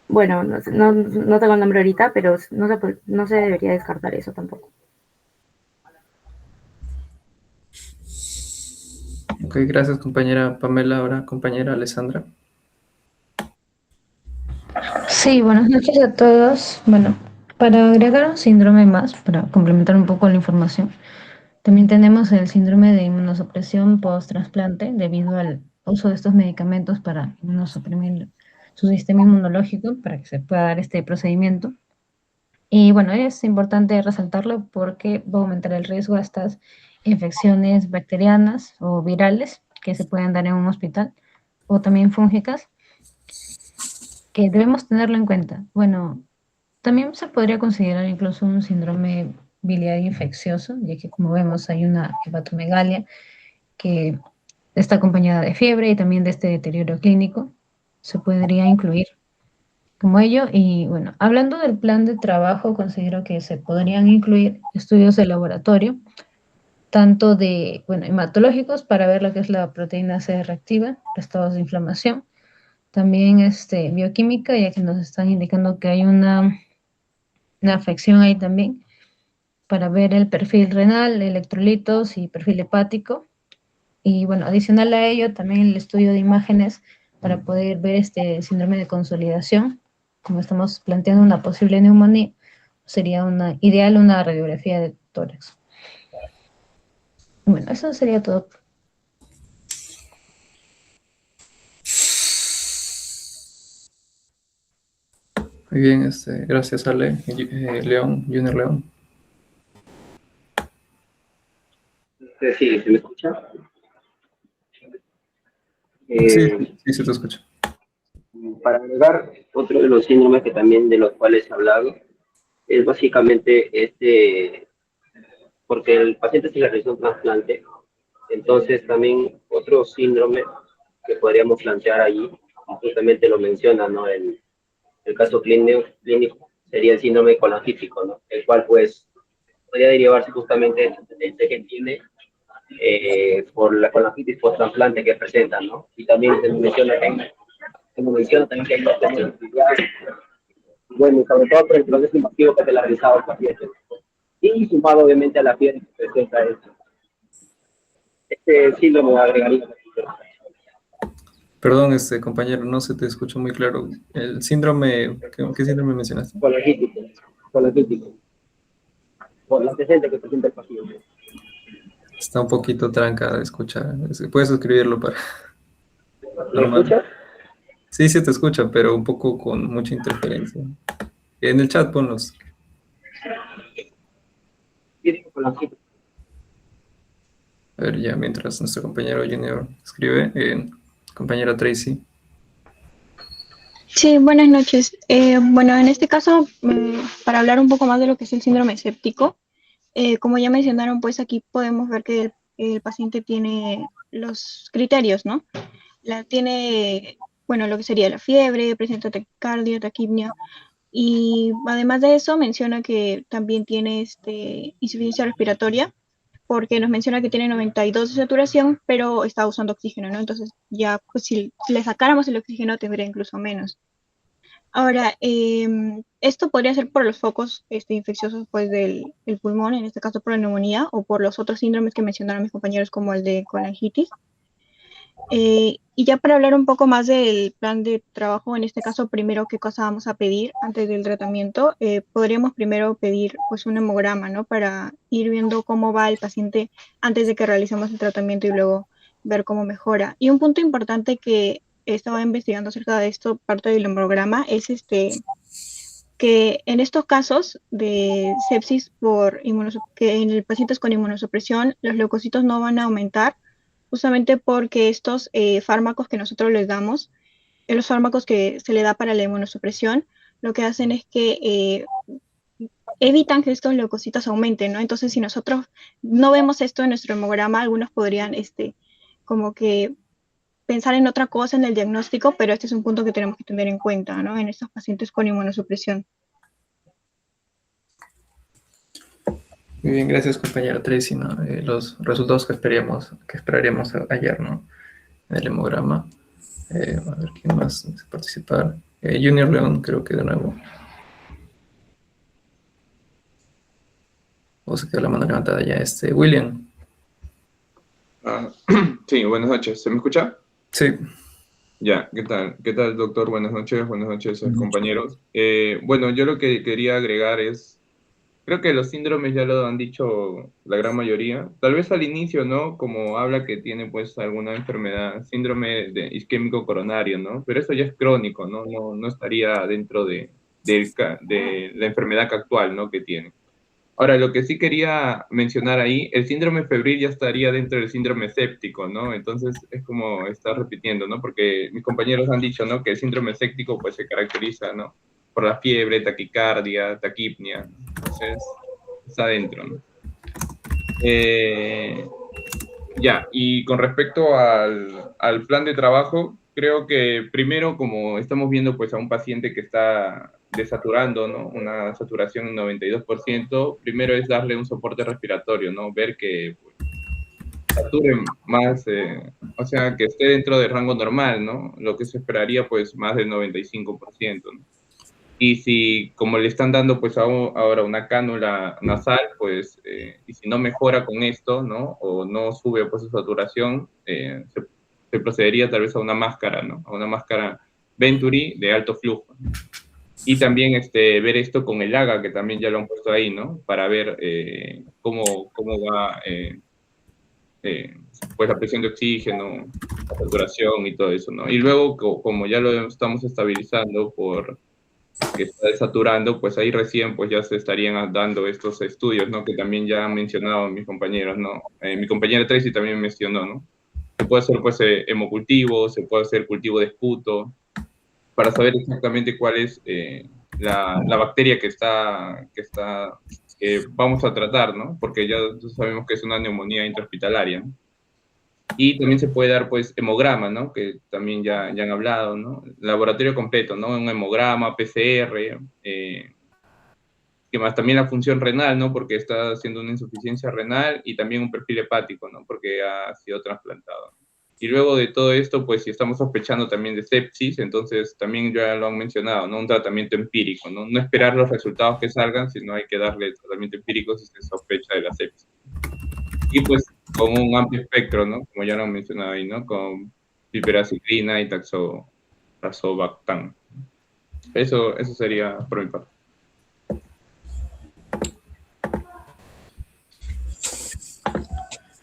bueno, no tengo el nombre ahorita, pero no se debería descartar eso tampoco. Ok, gracias compañera Pamela. Ahora compañera Alessandra. Sí, buenas noches a todos. Bueno, para agregar un síndrome más, para complementar un poco la información, también tenemos el síndrome de inmunosupresión post-trasplante debido al uso de estos medicamentos para inmunosuprimir su sistema inmunológico para que se pueda dar este procedimiento. Y bueno, es importante resaltarlo porque va a aumentar el riesgo a estas infecciones bacterianas o virales que se pueden dar en un hospital o también fúngicas que debemos tenerlo en cuenta. Bueno, también se podría considerar incluso un síndrome biliar infeccioso, ya que como vemos hay una hepatomegalia que está acompañada de fiebre y también de este deterioro clínico. Se podría incluir como ello. Y bueno, hablando del plan de trabajo, considero que se podrían incluir estudios de laboratorio, tanto de, bueno, hematológicos para ver lo que es la proteína C reactiva, estados de inflamación, también bioquímica, ya que nos están indicando que hay una afección ahí también, para ver el perfil renal, electrolitos y perfil hepático. Y bueno, adicional a ello, también el estudio de imágenes para poder ver este síndrome de consolidación. Como estamos planteando una posible neumonía, sería ideal una radiografía de tórax. Bueno, eso sería todo. Muy bien, gracias Ale. León, Junior León. Sí, ¿se me escucha? Sí, se te escucha. Para agregar otro de los síndromes que también de los cuales he hablado, es básicamente porque el paciente se le realizó un trasplante, entonces también otro síndrome que podríamos plantear allí, justamente lo menciona, ¿no? El caso clínico sería el síndrome colangítico, ¿no? El cual pues podría derivarse justamente del que tiene por la colangitis post-trasplante que presenta, ¿no? Y también se menciona también que hay una sensibilidad, bueno, sobre todo por el proceso invasivo que se le ha realizado al paciente. Y sumado obviamente a la fiebre que presenta este síndrome agregaría. Perdón, compañero, no se te escuchó muy claro. El síndrome, ¿qué síndrome mencionaste? Colangítico. Por el antecedente que presenta el paciente. Está un poquito tranca de escuchar. Puedes escribirlo para... ¿Me escuchas? Sí, se te escucha, pero un poco con mucha interferencia. En el chat ponlos. A ver, ya mientras nuestro compañero Junior escribe, compañera Tracy. Sí, buenas noches. Bueno, en este caso, para hablar un poco más de lo que es el síndrome séptico, como ya mencionaron, pues aquí podemos ver que el paciente tiene los criterios, ¿no? Tiene, bueno, lo que sería la fiebre, presenta taquicardia, taquipnia, y además de eso menciona que también tiene insuficiencia respiratoria, porque nos menciona que tiene 92 de saturación, pero está usando oxígeno, ¿no? Entonces ya, pues si le sacáramos el oxígeno tendría incluso menos. Ahora, esto podría ser por los focos infecciosos pues, del pulmón, en este caso por la neumonía, o por los otros síndromes que mencionaron mis compañeros, como el de colangitis. Y ya para hablar un poco más del plan de trabajo, en este caso, primero, ¿qué cosa vamos a pedir antes del tratamiento? Podríamos primero pedir pues, un hemograma, ¿no? Para ir viendo cómo va el paciente antes de que realicemos el tratamiento y luego ver cómo mejora. Y un punto importante que estaba investigando acerca de esto, parte del hemograma, es que en estos casos de sepsis que en el pacientes con inmunosupresión, los leucocitos no van a aumentar, justamente porque estos fármacos que nosotros les damos, los fármacos que se le da para la inmunosupresión, lo que hacen es que evitan que estos leucocitos aumenten, ¿no? Entonces, si nosotros no vemos esto en nuestro hemograma, algunos podrían como que pensar en otra cosa en el diagnóstico, pero este es un punto que tenemos que tener en cuenta, ¿no? En estos pacientes con inmunosupresión. Muy bien, gracias compañera Tracy, ¿no? Los resultados que esperaríamos ayer, ¿no? En el hemograma. A ver quién más desea participar. Junior León, creo que de nuevo. O se quedó la mano levantada ya. William. Ah, sí, buenas noches. ¿Se me escucha? Sí. Ya, ¿qué tal? ¿Qué tal, doctor? Buenas noches, compañeros. Bueno, yo lo que quería agregar es, creo que los síndromes ya lo han dicho la gran mayoría. Tal vez al inicio, ¿no? Como habla que tiene pues alguna enfermedad, síndrome de isquémico coronario, ¿no? Pero eso ya es crónico, ¿no? No estaría dentro de la enfermedad actual, ¿no? Que tiene. Ahora, lo que sí quería mencionar ahí, el síndrome febril ya estaría dentro del síndrome séptico, ¿no? Entonces es como está repitiendo, ¿no? Porque mis compañeros han dicho, ¿no? Que el síndrome séptico pues se caracteriza, ¿no? Por la fiebre, taquicardia, taquipnia. Entonces está dentro, ¿no? Ya, y con respecto al plan de trabajo, creo que primero, como estamos viendo pues a un paciente que está desaturando, ¿no? Una saturación en 92%, primero es darle un soporte respiratorio, ¿no? Ver que pues, sature más, o sea, que esté dentro del rango normal, ¿no? Lo que se esperaría pues más del 95%, ¿no? Y si, como le están dando pues ahora una cánula nasal, pues, y si no mejora con esto, ¿no? O no sube pues su saturación, se procedería tal vez a una máscara, ¿no? A una máscara Venturi de alto flujo. Y también ver esto con el AGA, que también ya lo han puesto ahí, ¿no? Para ver cómo va pues la presión de oxígeno, la saturación y todo eso, ¿no? Y luego, como ya lo estamos estabilizando por que está desaturando, pues ahí recién pues ya se estarían dando estos estudios, ¿no? Que también ya han mencionado mis compañeros, ¿no? Mi compañera Tracy también mencionó, ¿no? Se puede hacer pues hemocultivo, se puede hacer cultivo de esputo, para saber exactamente cuál es la bacteria que vamos a tratar, ¿no? Porque ya sabemos que es una neumonía intrahospitalaria, ¿no? Y también se puede dar, pues, hemograma, ¿no? Que también ya han hablado, ¿no? Laboratorio completo, ¿no? Un hemograma, PCR, que más también la función renal, ¿no? Porque está haciendo una insuficiencia renal y también un perfil hepático, ¿no? Porque ha sido trasplantado. Y luego de todo esto, pues, si estamos sospechando también de sepsis, entonces también ya lo han mencionado, ¿no? Un tratamiento empírico, ¿no? No esperar los resultados que salgan, sino hay que darle tratamiento empírico si se sospecha de la sepsis. Y pues con un amplio espectro, ¿no? Como ya lo han mencionado ahí, ¿no? Con piperaciclina y taxobactam. Eso sería por mi parte.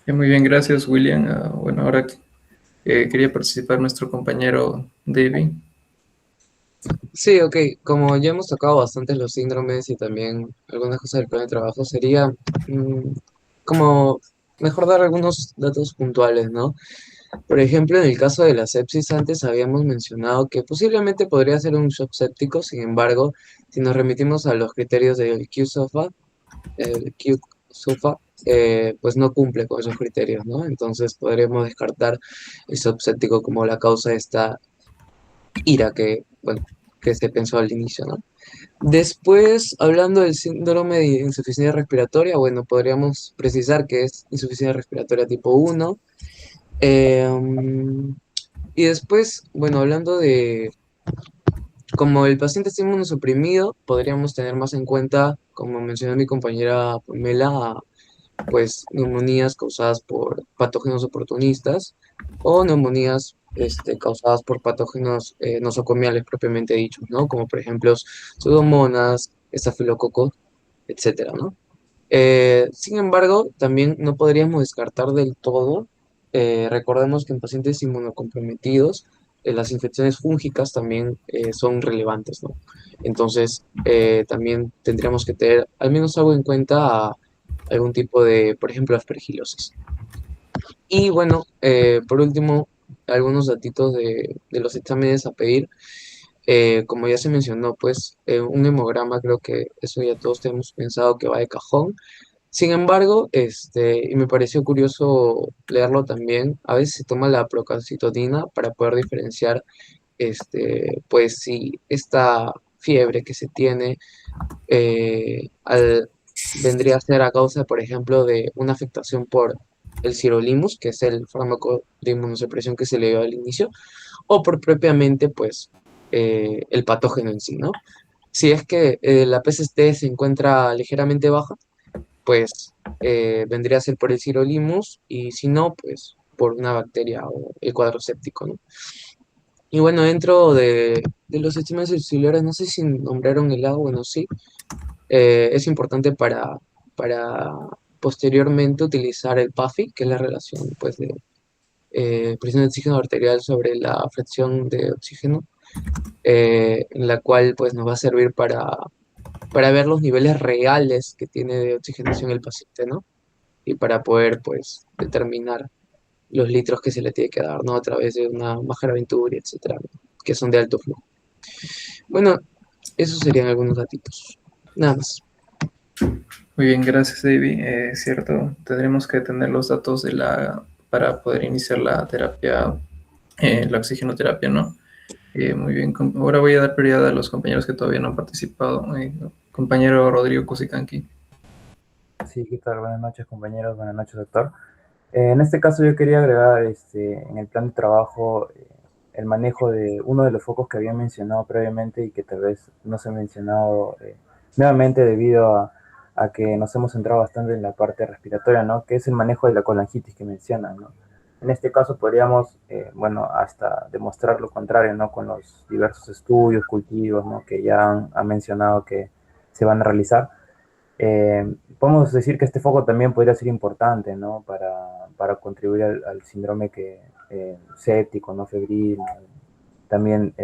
Muy bien, gracias, William. Bueno, ahora quería participar nuestro compañero David. Sí, ok, como ya hemos tocado bastante los síndromes y también algunas cosas del plan de trabajo, sería como mejor dar algunos datos puntuales, ¿no? Por ejemplo, en el caso de la sepsis, antes habíamos mencionado que posiblemente podría ser un shock séptico, sin embargo, si nos remitimos a los criterios del QSOFA, pues no cumple con esos criterios, ¿no? Entonces podríamos descartar el shock séptico como la causa de esta ira que, bueno, que se pensó al inicio, ¿no? Después, hablando del síndrome de insuficiencia respiratoria, bueno, podríamos precisar que es insuficiencia respiratoria tipo 1. Y después, bueno, hablando de, como el paciente está inmunosuprimido, podríamos tener más en cuenta, como mencionó mi compañera Pamela, pues neumonías causadas por patógenos oportunistas o neumonías causadas por patógenos nosocomiales propiamente dichos, ¿no? Como por ejemplo pseudomonas, estafilococos, etcétera, ¿no? Sin embargo, también no podríamos descartar del todo, recordemos que en pacientes inmunocomprometidos, las infecciones fúngicas también son relevantes, ¿no? Entonces, también tendríamos que tener al menos algo en cuenta a algún tipo de, por ejemplo, aspergilosis. Y bueno, por último, algunos datitos de los exámenes a pedir. Como ya se mencionó, pues un hemograma, creo que eso ya todos tenemos pensado que va de cajón. Sin embargo, y me pareció curioso leerlo también, a veces se toma la procalcitonina para poder diferenciar, pues si esta fiebre que se tiene vendría a ser a causa, por ejemplo, de una afectación por el sirolimus, que es el fármaco de inmunosupresión que se le dio al inicio, o por propiamente, pues, el patógeno en sí, ¿no? Si es que la PST se encuentra ligeramente baja, pues vendría a ser por el sirolimus, y si no, pues por una bacteria o el cuadro séptico, ¿no? Y bueno, dentro de los sistemas auxiliares, no sé si nombraron el agua, bueno, sí, es importante para posteriormente utilizar el PAFI, que es la relación pues, de presión de oxígeno arterial sobre la fracción de oxígeno, en la cual pues, nos va a servir para ver los niveles reales que tiene de oxigenación el paciente, ¿no? Y para poder pues, determinar los litros que se le tiene que dar, ¿no? A través de una Majara Venturi, etcétera, ¿no? Que son de alto flujo. Bueno, esos serían algunos datitos. Nada más. Muy bien, gracias, David. Es cierto, tendremos que tener los datos para poder iniciar la terapia, la oxigenoterapia, ¿no? Muy bien, ahora voy a dar prioridad a los compañeros que todavía no han participado. Compañero Rodrigo Cusicanqui. Sí, ¿qué tal? Buenas noches, compañeros. Buenas noches, doctor. En este caso yo quería agregar en el plan de trabajo el manejo de uno de los focos que había mencionado previamente y que tal vez no se ha mencionado nuevamente debido a que nos hemos centrado bastante en la parte respiratoria, ¿no? Que es el manejo de la colangitis que mencionan, ¿no? En este caso podríamos, bueno, hasta demostrar lo contrario, ¿no? Con los diversos estudios, cultivos, ¿no? Que ya han mencionado que se van a realizar. Podemos decir que este foco también podría ser importante, ¿no? Para contribuir al síndrome séptico, ¿no? Febril, también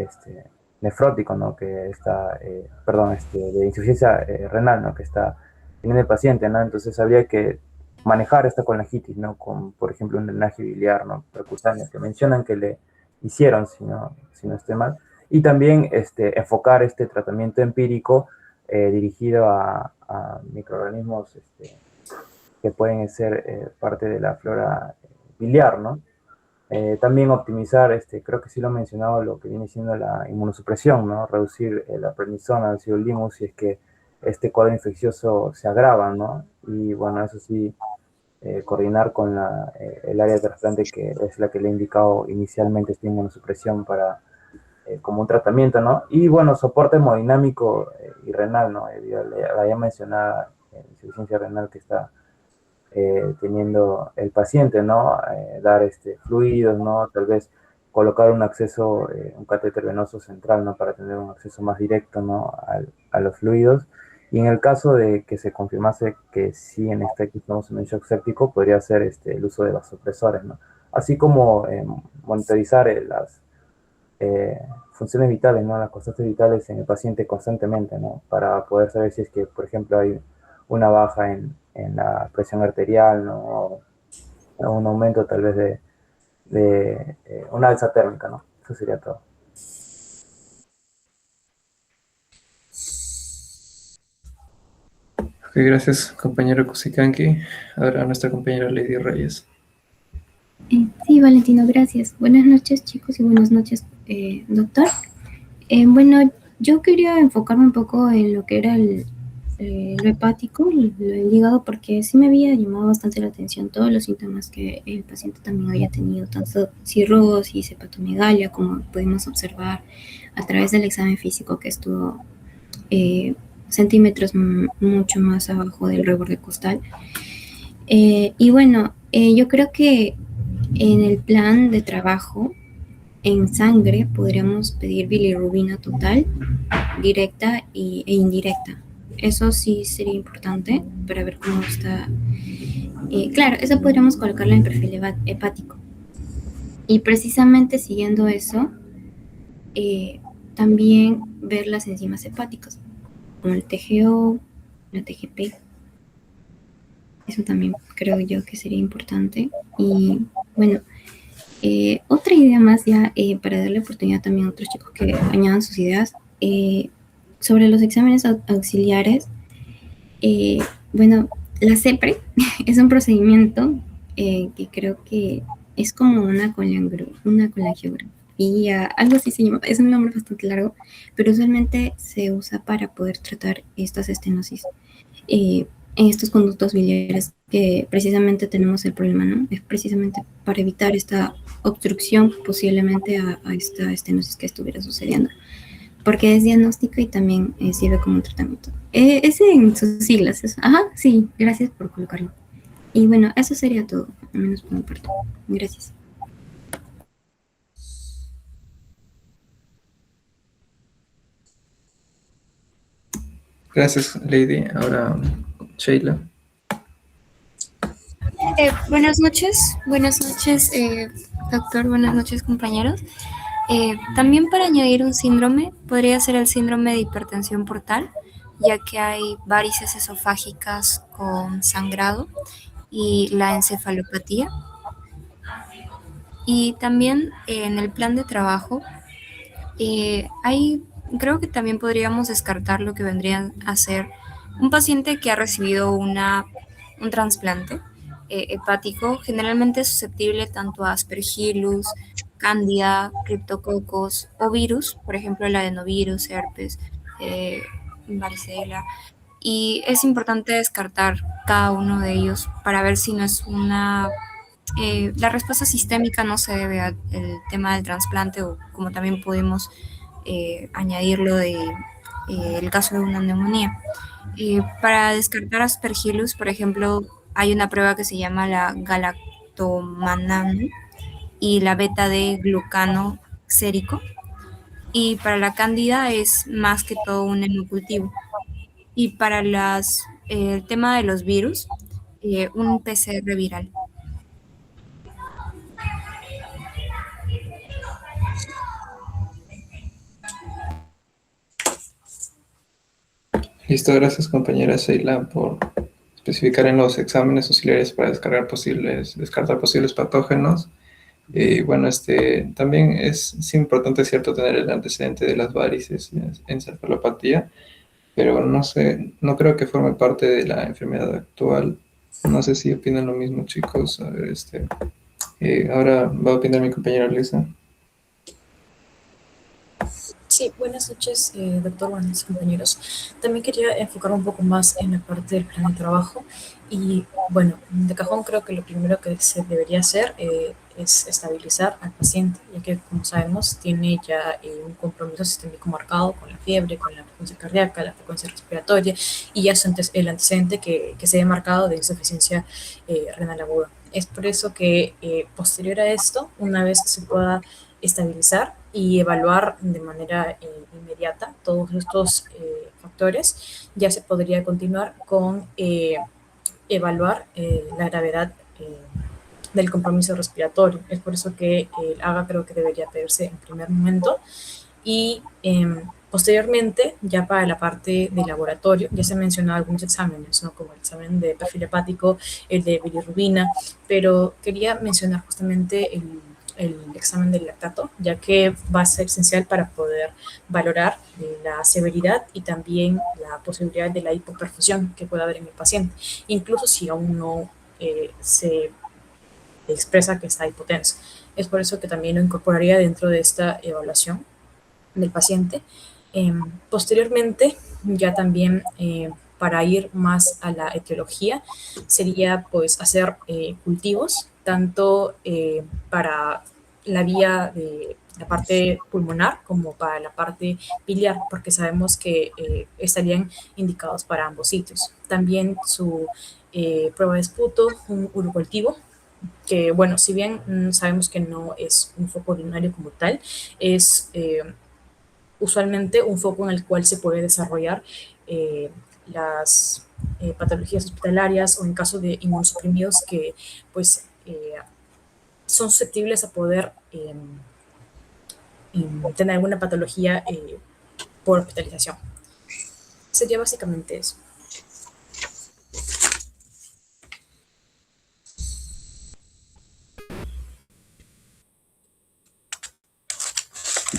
nefrótico, ¿no? Que está, de insuficiencia renal, ¿no? Que está teniendo el paciente, ¿no? Entonces habría que manejar esta colangitis, ¿no? Con, por ejemplo, un drenaje biliar, ¿no? Percutáneo, que mencionan que le hicieron, si no estoy mal. Y también enfocar este tratamiento empírico dirigido a microorganismos que pueden ser parte de la flora biliar, ¿no? También optimizar, creo que sí lo he mencionado, lo que viene siendo la inmunosupresión, ¿no? Reducir la prednisona, el sirolimus, si es que este cuadro infeccioso se agrava, ¿no? Y bueno, eso sí, coordinar con el área de trasplante, que es la que le he indicado inicialmente esta inmunosupresión como un tratamiento, ¿no? Y bueno, soporte hemodinámico y renal, ¿no? La ya mencionada insuficiencia renal que está teniendo el paciente, ¿no? Dar fluidos, ¿no? Tal vez colocar un acceso, un catéter venoso central, ¿no? Para tener un acceso más directo, ¿no? A los fluidos. Y en el caso de que se confirmase que sí, en efecto, estamos en un shock séptico, podría ser el uso de vasopresores, ¿no? Así como monitorizar las funciones vitales, ¿no? Las constantes vitales en el paciente constantemente, ¿no? Para poder saber si es que, por ejemplo, hay una baja en la presión arterial, ¿no? O un aumento tal vez de una alza térmica, ¿no? Eso sería todo. Ok, gracias, compañero Cusicanqui. Ahora nuestra compañera Lady Reyes. Sí, Valentino, gracias. Buenas noches, chicos, y buenas noches, doctor. Bueno, yo quería enfocarme un poco en lo que era lo hepático, el hígado, porque sí me había llamado bastante la atención todos los síntomas que el paciente también había tenido, tanto cirrosis, hepatomegalia, como pudimos observar a través del examen físico que estuvo centímetros mucho más abajo del reborde costal. Y bueno, yo creo que en el plan de trabajo, en sangre, podríamos pedir bilirrubina total, directa e indirecta. Eso sí sería importante para ver cómo está. Claro, eso podríamos colocarla en perfil hepático. Y precisamente siguiendo eso, también ver las enzimas hepáticas, como el TGO, la TGP. Eso también creo yo que sería importante. Y bueno, otra idea más ya para darle oportunidad también a otros chicos que añadan sus ideas sobre los exámenes auxiliares. Bueno, la CEPRE es un procedimiento que creo que es como una colangiografía, algo así se llama, es un nombre bastante largo, pero usualmente se usa para poder tratar estas estenosis en estos conductos biliares que precisamente tenemos el problema, ¿no? Es precisamente para evitar esta obstrucción posiblemente a esta estenosis que estuviera sucediendo. porque es diagnóstico y también sirve como un tratamiento. Es en sus siglas, eso. Ajá, sí, gracias por colocarlo. Y bueno, eso sería todo, al menos por mi parte. Gracias. Gracias, Lady. Ahora, Sheila. Buenas noches, doctor, buenas noches, compañeros. También para añadir un síndrome, podría ser el síndrome de hipertensión portal, ya que hay varices esofágicas con sangrado y la encefalopatía. Y también en el plan de trabajo, creo que también podríamos descartar lo que vendría a ser un paciente que ha recibido un trasplante hepático, generalmente es susceptible tanto a Aspergillus, Cándida, Cryptococos o virus, por ejemplo el adenovirus, herpes, varicela. Y es importante descartar cada uno de ellos para ver si no es la respuesta sistémica no se debe al tema del trasplante, o como también podemos añadirlo el caso de una neumonía. Para descartar Aspergillus, por ejemplo, hay una prueba que se llama la galactomannan y la beta de glucano sérico. Y para la cándida es más que todo un hemocultivo. Y para el tema de los virus, un PCR viral. Listo, gracias compañera Sheila por especificar en los exámenes auxiliares para descartar posibles patógenos. Bueno, también es importante, cierto, tener el antecedente de las varices y encefalopatía, pero no sé, no creo que forme parte de la enfermedad actual. No sé si opinan lo mismo, chicos. A ver, ahora va a opinar mi compañera Lisa. Sí, buenas noches, doctor, buenas noches, compañeros. También quería enfocar un poco más en la parte del plan de trabajo y, bueno, de cajón creo que lo primero que se debería hacer es estabilizar al paciente, ya que, como sabemos, tiene ya un compromiso sistémico marcado con la fiebre, con la frecuencia cardíaca, la frecuencia respiratoria y ya el antecedente que se ve marcado de insuficiencia renal aguda. Es por eso que posterior a esto, una vez se pueda estabilizar y evaluar de manera inmediata todos estos factores, ya se podría continuar con evaluar la gravedad del compromiso respiratorio. Es por eso que el AGA creo que debería pedirse en primer momento y posteriormente, ya para la parte de laboratorio, ya se han mencionado algunos exámenes, ¿no? Como el examen de perfil hepático, el de bilirrubina, pero quería mencionar justamente el examen del lactato, ya que va a ser esencial para poder valorar la severidad y también la posibilidad de la hipoperfusión que pueda haber en el paciente, incluso si aún no se expresa que está hipotenso. Es por eso que también lo incorporaría dentro de esta evaluación del paciente. Posteriormente, ya también para ir más a la etiología, sería pues hacer cultivos, tanto para la vía de la parte pulmonar como para la parte biliar, porque sabemos que estarían indicados para ambos sitios. También su prueba de esputo, un urocultivo, que bueno, si bien sabemos que no es un foco urinario como tal, es usualmente un foco en el cual se puede desarrollar las patologías hospitalarias o en caso de inmunosuprimidos que pues son susceptibles a poder tener alguna patología por hospitalización. Sería básicamente eso.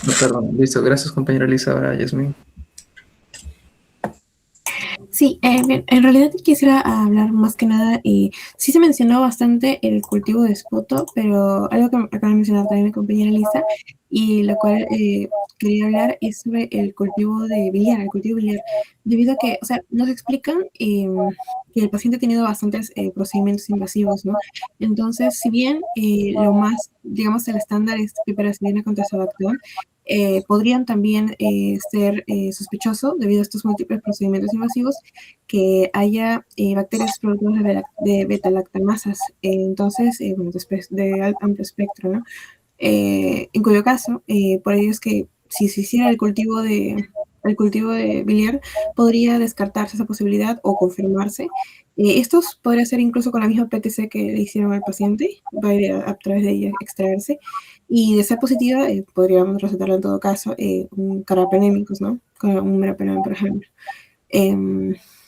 No, perdón, listo, gracias compañera Lisa. Ahora Yasmin. Sí, bien, en realidad quisiera hablar más que nada, sí se mencionó bastante el cultivo de esputo, pero algo que acaba de mencionar también mi compañera Lisa, y lo cual quería hablar es sobre el cultivo de biliar, el cultivo biliar, debido a que, o sea, nos explican que el paciente ha tenido bastantes procedimientos invasivos, ¿no? Entonces, si bien lo más, digamos, el estándar es piperacilina con tazobactam, podrían también ser sospechoso, debido a estos múltiples procedimientos invasivos, que haya bacterias productoras de beta-lactamasas, entonces, bueno, de amplio espectro, ¿no? En cuyo caso, por ello es que si se hiciera el cultivo de biliar, podría descartarse esa posibilidad o confirmarse. Esto podría ser incluso con la misma PTC que le hicieron al paciente, va a ir a través de ella extraerse, y de ser positiva, podríamos recetarle en todo caso un carbapenémicos, ¿no? Con un meropenem, por ejemplo.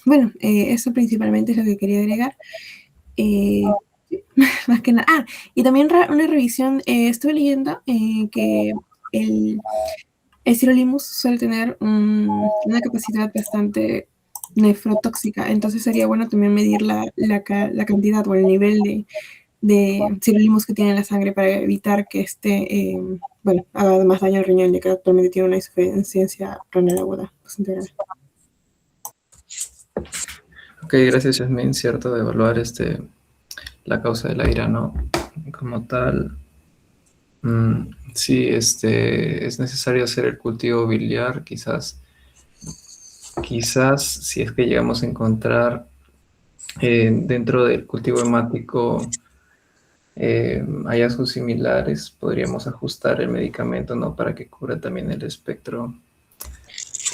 Bueno, eso principalmente es lo que quería agregar. Más que nada. Ah, y también una revisión, estuve leyendo que el Sirolimus suele tener una capacidad bastante nefrotóxica, entonces sería bueno también medir la cantidad o el nivel de Sirolimus que tiene en la sangre para evitar que bueno, haga más daño al riñón, ya que actualmente tiene una insuficiencia renal aguda bastante grave. Ok, gracias, Yasmin. Cierto, de evaluar la causa de la ira, ¿no? Como tal, sí, es necesario hacer el cultivo biliar, quizás si es que llegamos a encontrar dentro del cultivo hemático hallazgos similares, podríamos ajustar el medicamento, ¿no? Para que cubra también el espectro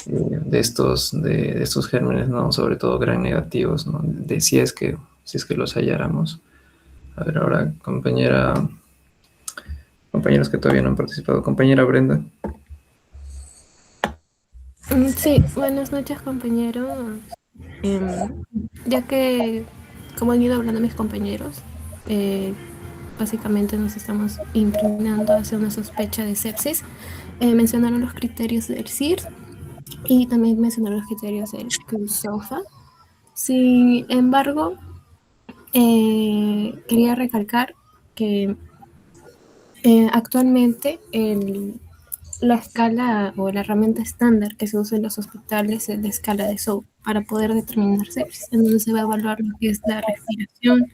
de estos gérmenes, ¿no? Sobre todo gram negativos, ¿no? Si es que los halláramos. A ver, ahora, compañeros que todavía no han participado. Compañera Brenda. Sí, buenas noches, compañeros. Ya que, como han ido hablando mis compañeros, básicamente nos estamos inclinando hacia una sospecha de sepsis. Mencionaron los criterios del CIR y también mencionaron los criterios del QSOFA. Sin embargo, quería recalcar que actualmente la escala o la herramienta estándar que se usa en los hospitales es la escala de SOAP para poder determinar sepsis, en donde se va a evaluar lo que es la respiración,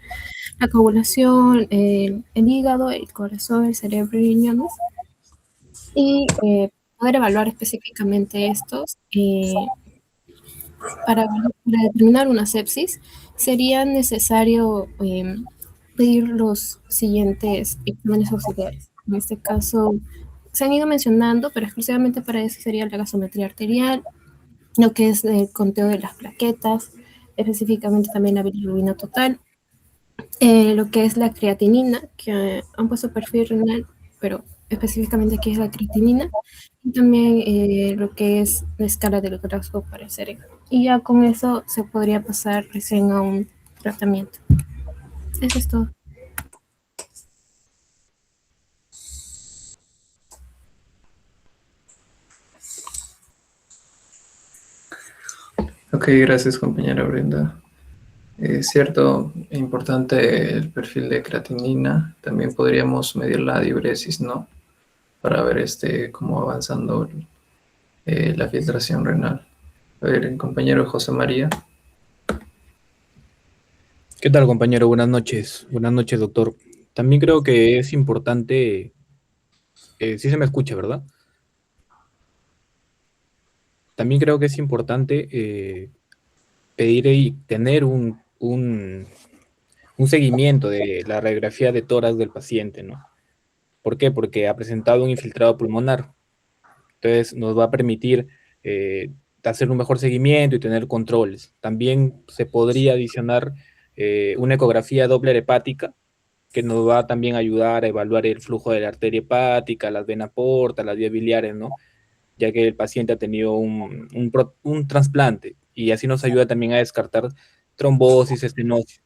la coagulación, el hígado, el corazón, el cerebro y riñones, y poder evaluar específicamente estos. Para determinar una sepsis sería necesario pedir los siguientes exámenes auxiliares. En este caso, se han ido mencionando, pero exclusivamente para eso sería la gasometría arterial, lo que es el conteo de las plaquetas, específicamente también la bilirrubina total, lo que es la creatinina, que han puesto perfil renal, pero específicamente aquí es la creatinina, y también lo que es la escala del glucósico para el cerebro. Y ya con eso se podría pasar recién a un tratamiento. Eso es todo. Ok, gracias, compañera Brenda. Cierto, importante el perfil de creatinina. También podríamos medir la diuresis, ¿no? Para ver cómo va avanzando la filtración renal. A ver, el compañero José María. ¿Qué tal, compañero? Buenas noches. Buenas noches, doctor. También creo que es importante, sí se me escucha, ¿verdad? También creo que es importante pedir y tener un seguimiento de la radiografía de tórax del paciente, ¿no? ¿Por qué? Porque ha presentado un infiltrado pulmonar. Entonces nos va a permitir hacer un mejor seguimiento y tener controles. También se podría adicionar una ecografía Doppler hepática, que nos va a también ayudar a evaluar el flujo de la arteria hepática, las venas portas, las vías biliares, ¿no? Ya que el paciente ha tenido un trasplante, y así nos ayuda también a descartar trombosis, estenosis.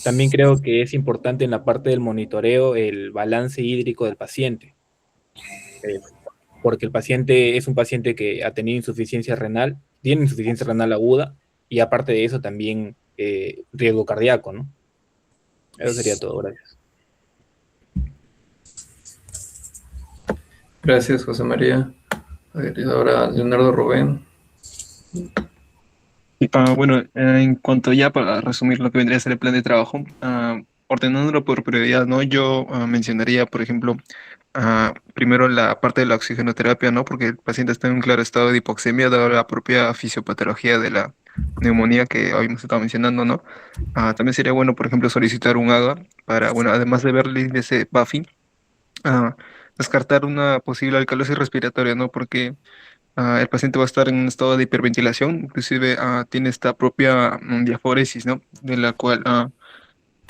También creo que es importante en la parte del monitoreo el balance hídrico del paciente, porque el paciente es un paciente que ha tenido insuficiencia renal, tiene insuficiencia renal aguda, y aparte de eso también riesgo cardíaco, ¿no? Eso sería todo, gracias. Gracias, José María. A ver, ahora Leonardo Rubén. Bueno, en cuanto ya para resumir lo que vendría a ser el plan de trabajo, ordenándolo por prioridad, ¿no? Yo mencionaría, por ejemplo, primero la parte de la oxigenoterapia, ¿no? Porque el paciente está en un claro estado de hipoxemia, dado la propia fisiopatología de la neumonía que hoy hemos estado mencionando, ¿no? También sería bueno, por ejemplo, solicitar un AGA para, bueno, además de ver el índice PAFI, ah, descartar una posible alcalosis respiratoria, ¿no? Porque el paciente va a estar en un estado de hiperventilación, inclusive tiene esta propia diaforesis, ¿no? De la cual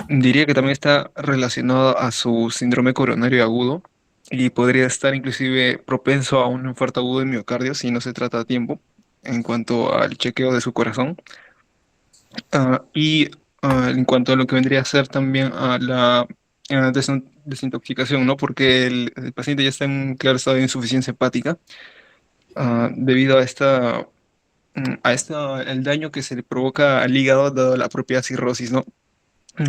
diría que también está relacionado a su síndrome coronario agudo y podría estar inclusive propenso a un infarto agudo de miocardio si no se trata a tiempo en cuanto al chequeo de su corazón. Y en cuanto a lo que vendría a ser también a la desintoxicación, ¿no? Porque el paciente ya está en un claro estado de insuficiencia hepática debido a el daño que se le provoca al hígado dado la propia cirrosis, ¿no?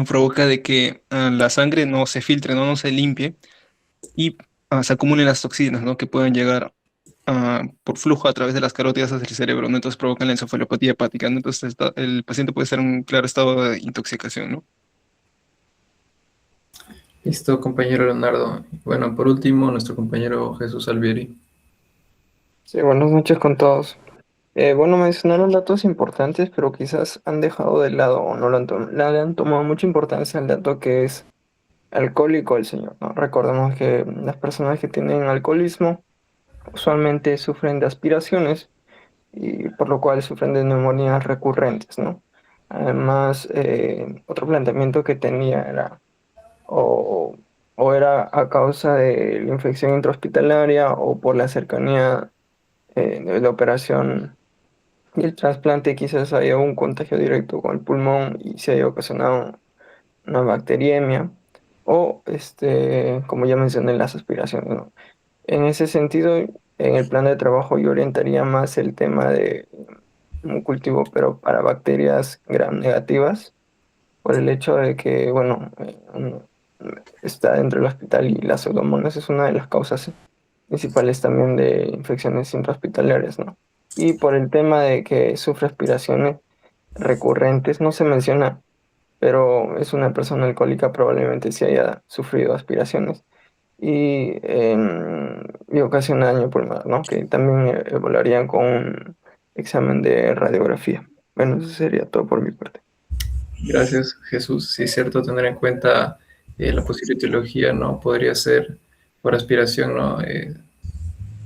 Provoca de que la sangre no se filtre, no se limpie y se acumulen las toxinas, ¿no? Que pueden llegar por flujo a través de las carótidas hacia el cerebro, ¿no? Entonces provocan la encefalopatía hepática, ¿no? Entonces el paciente puede estar en un claro estado de intoxicación, ¿no? Listo, compañero Leonardo. Bueno, por último, nuestro compañero Jesús Alvieri. Sí, buenas noches con todos. Bueno, mencionaron datos importantes, pero quizás han dejado de lado o no le han tomado mucha importancia al dato que es alcohólico el señor, ¿no? Recordemos que las personas que tienen alcoholismo usualmente sufren de aspiraciones y por lo cual sufren de neumonías recurrentes, ¿no? Además, otro planteamiento que tenía era o era a causa de la infección intrahospitalaria o por la cercanía de la operación y el trasplante, quizás haya un contagio directo con el pulmón y se haya ocasionado una bacteriemia o, como ya mencioné, las aspiraciones, ¿no? En ese sentido, en el plan de trabajo yo orientaría más el tema de un cultivo, pero para bacterias gram negativas, por el hecho de que, bueno, está dentro del hospital y la pseudomonas es una de las causas principales también de infecciones intrahospitalarias, ¿no? Y por el tema de que sufre aspiraciones recurrentes, no se menciona, pero es una persona alcohólica, probablemente sí haya sufrido aspiraciones y ocasiona daño pulmonar, ¿no? Que también evaluarían con un examen de radiografía. Bueno, eso sería todo por mi parte. Gracias, Jesús. Sí, es cierto tener en cuenta la posible etiología, ¿no? Podría ser por aspiración, ¿no?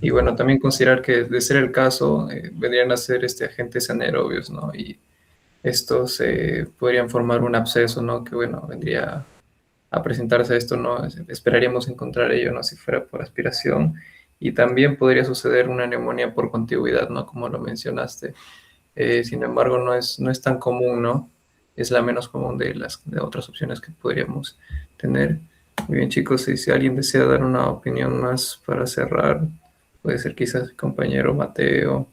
Y bueno, también considerar que de ser el caso, vendrían a ser agentes anaerobios, ¿no? Y estos podrían formar un absceso, ¿no? Que bueno, vendría a presentarse esto, ¿no? Esperaríamos encontrar ello, ¿no? Si fuera por aspiración. Y también podría suceder una neumonía por contigüidad, ¿no? Como lo mencionaste. Sin embargo, no es tan común, ¿no? Es la menos común de otras opciones que podríamos tener. Muy bien, chicos, si alguien desea dar una opinión más para cerrar, puede ser quizás el compañero Mateo,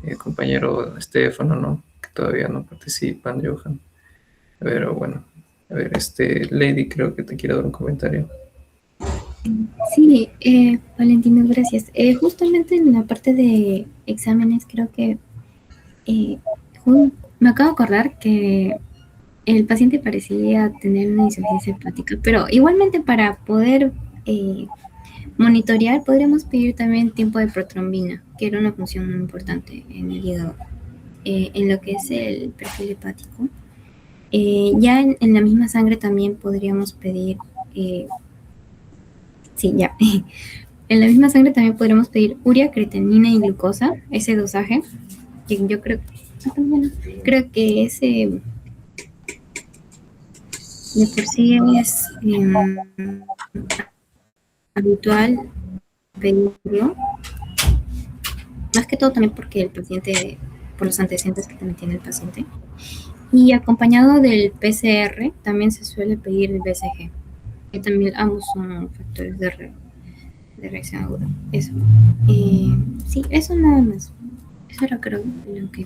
el compañero Estefano, ¿no? Que todavía no participan, Johan. Pero bueno, a ver, Lady, creo que te quiero dar un comentario. Sí, Valentina, gracias. Justamente en la parte de exámenes, creo que me acabo de acordar que el paciente parecía tener una insuficiencia hepática, pero igualmente para poder monitorear podríamos pedir también tiempo de protrombina, que era una función muy importante en el hígado, en lo que es el perfil hepático. Ya en la misma sangre también podríamos pedir, en la misma sangre también podríamos pedir urea, creatinina y glucosa, ese dosaje, que yo creo que ese de por sí es habitual pedirlo, más que todo también porque el paciente, por los antecedentes que también tiene el paciente, y acompañado del PCR también se suele pedir el BCG, que también ambos son factores de reacción aguda. Eso. Sí, eso nada más. Eso era, creo, lo que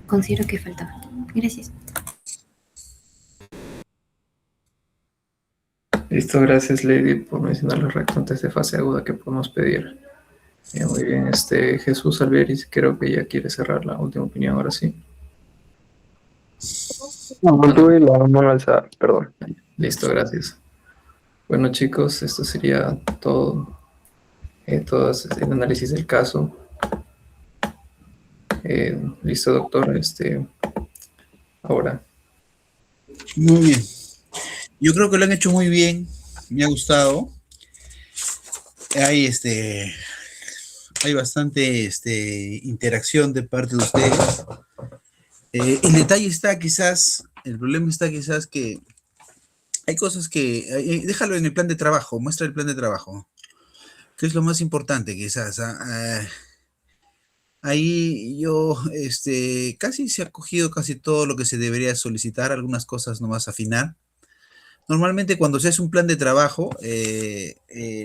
considero que faltaba. Gracias. Listo, gracias, Lady, por mencionar los reactantes de fase aguda que podemos pedir. Muy bien, Jesús Alberis, creo que ya quiere cerrar la última opinión, ahora sí. No tuve la mano alzada, perdón. Listo, gracias. Bueno, chicos, esto sería todo, todo el análisis del caso. Listo, doctor, ahora. Muy bien. Yo creo que lo han hecho muy bien. Me ha gustado. Hay hay bastante interacción de parte de ustedes. El detalle está quizás, el problema está quizás que hay cosas que, déjalo en el plan de trabajo, muestra el plan de trabajo, que es lo más importante quizás. Ahí yo, casi se ha cogido casi todo lo que se debería solicitar, algunas cosas nomás afinar. Normalmente cuando se hace un plan de trabajo,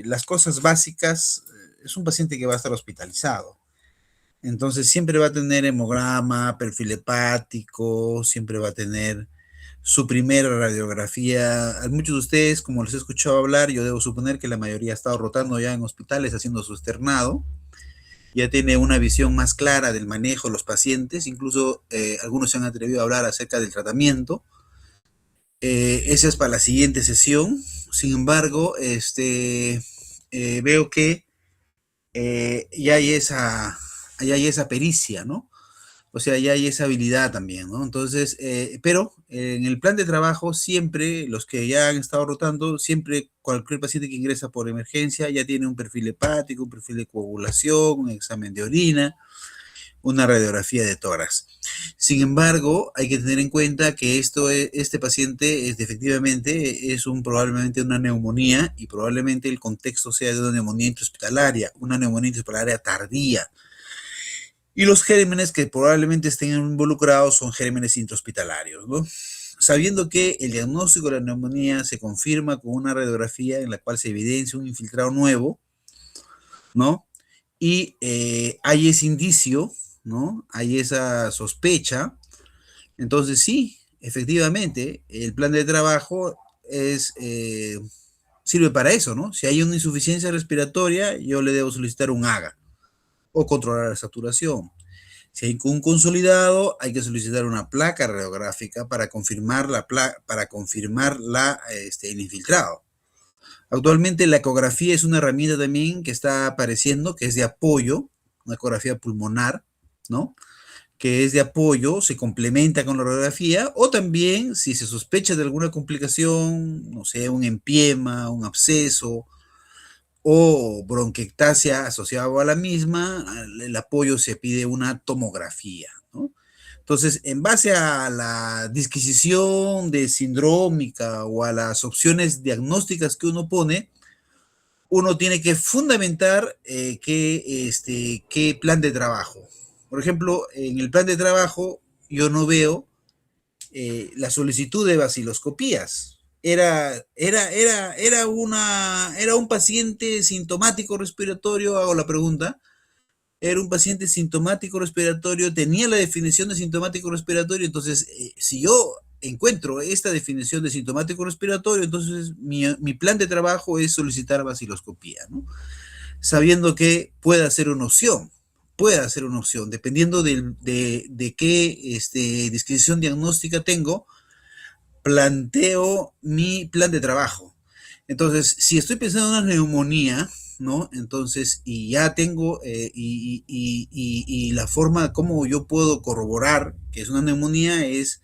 las cosas básicas, es un paciente que va a estar hospitalizado. Entonces siempre va a tener hemograma, perfil hepático, siempre va a tener su primera radiografía. A muchos de ustedes, como les he escuchado hablar, yo debo suponer que la mayoría ha estado rotando ya en hospitales haciendo su externado. Ya tiene una visión más clara del manejo de los pacientes, incluso algunos se han atrevido a hablar acerca del tratamiento. Esa es para la siguiente sesión. Sin embargo, veo que ya hay esa pericia, ¿no? O sea, ya hay esa habilidad también, ¿no? Entonces, pero en el plan de trabajo siempre, los que ya han estado rotando, siempre cualquier paciente que ingresa por emergencia ya tiene un perfil hepático, un perfil de coagulación, un examen de orina, una radiografía de tórax. Sin embargo, hay que tener en cuenta que este paciente efectivamente es probablemente una neumonía y probablemente el contexto sea de una neumonía intrahospitalaria, una neumonía intrahospitalaria tardía. Y los gérmenes que probablemente estén involucrados son gérmenes intrahospitalarios, ¿no? Sabiendo que el diagnóstico de la neumonía se confirma con una radiografía en la cual se evidencia un infiltrado nuevo, ¿no? Y hay ese indicio, ¿no? Hay esa sospecha. Entonces sí, efectivamente, el plan de trabajo sirve para eso, ¿no? Si hay una insuficiencia respiratoria, yo le debo solicitar un AGA o controlar la saturación. Si hay un consolidado, hay que solicitar una placa radiográfica para confirmar el infiltrado. Actualmente la ecografía es una herramienta también que está apareciendo, que es de apoyo, una ecografía pulmonar, ¿no? Que es de apoyo, se complementa con la radiografía, o también si se sospecha de alguna complicación, no sé, un empiema, un absceso, o bronquiectasia asociada a la misma, el apoyo se pide una tomografía, ¿no? Entonces, en base a la disquisición de sindrómica o a las opciones diagnósticas que uno pone, uno tiene que fundamentar qué plan de trabajo. Por ejemplo, en el plan de trabajo yo no veo la solicitud de baciloscopías. Era un paciente sintomático respiratorio, hago la pregunta, era un paciente sintomático respiratorio, tenía la definición de sintomático respiratorio, entonces si yo encuentro esta definición de sintomático respiratorio, entonces mi plan de trabajo es solicitar baciloscopía, ¿no? Sabiendo que puede ser una opción, dependiendo de qué disquisición diagnóstica tengo, planteo mi plan de trabajo. Entonces, si estoy pensando en una neumonía, ¿no? Entonces, y ya tengo, y la forma como yo puedo corroborar que es una neumonía es,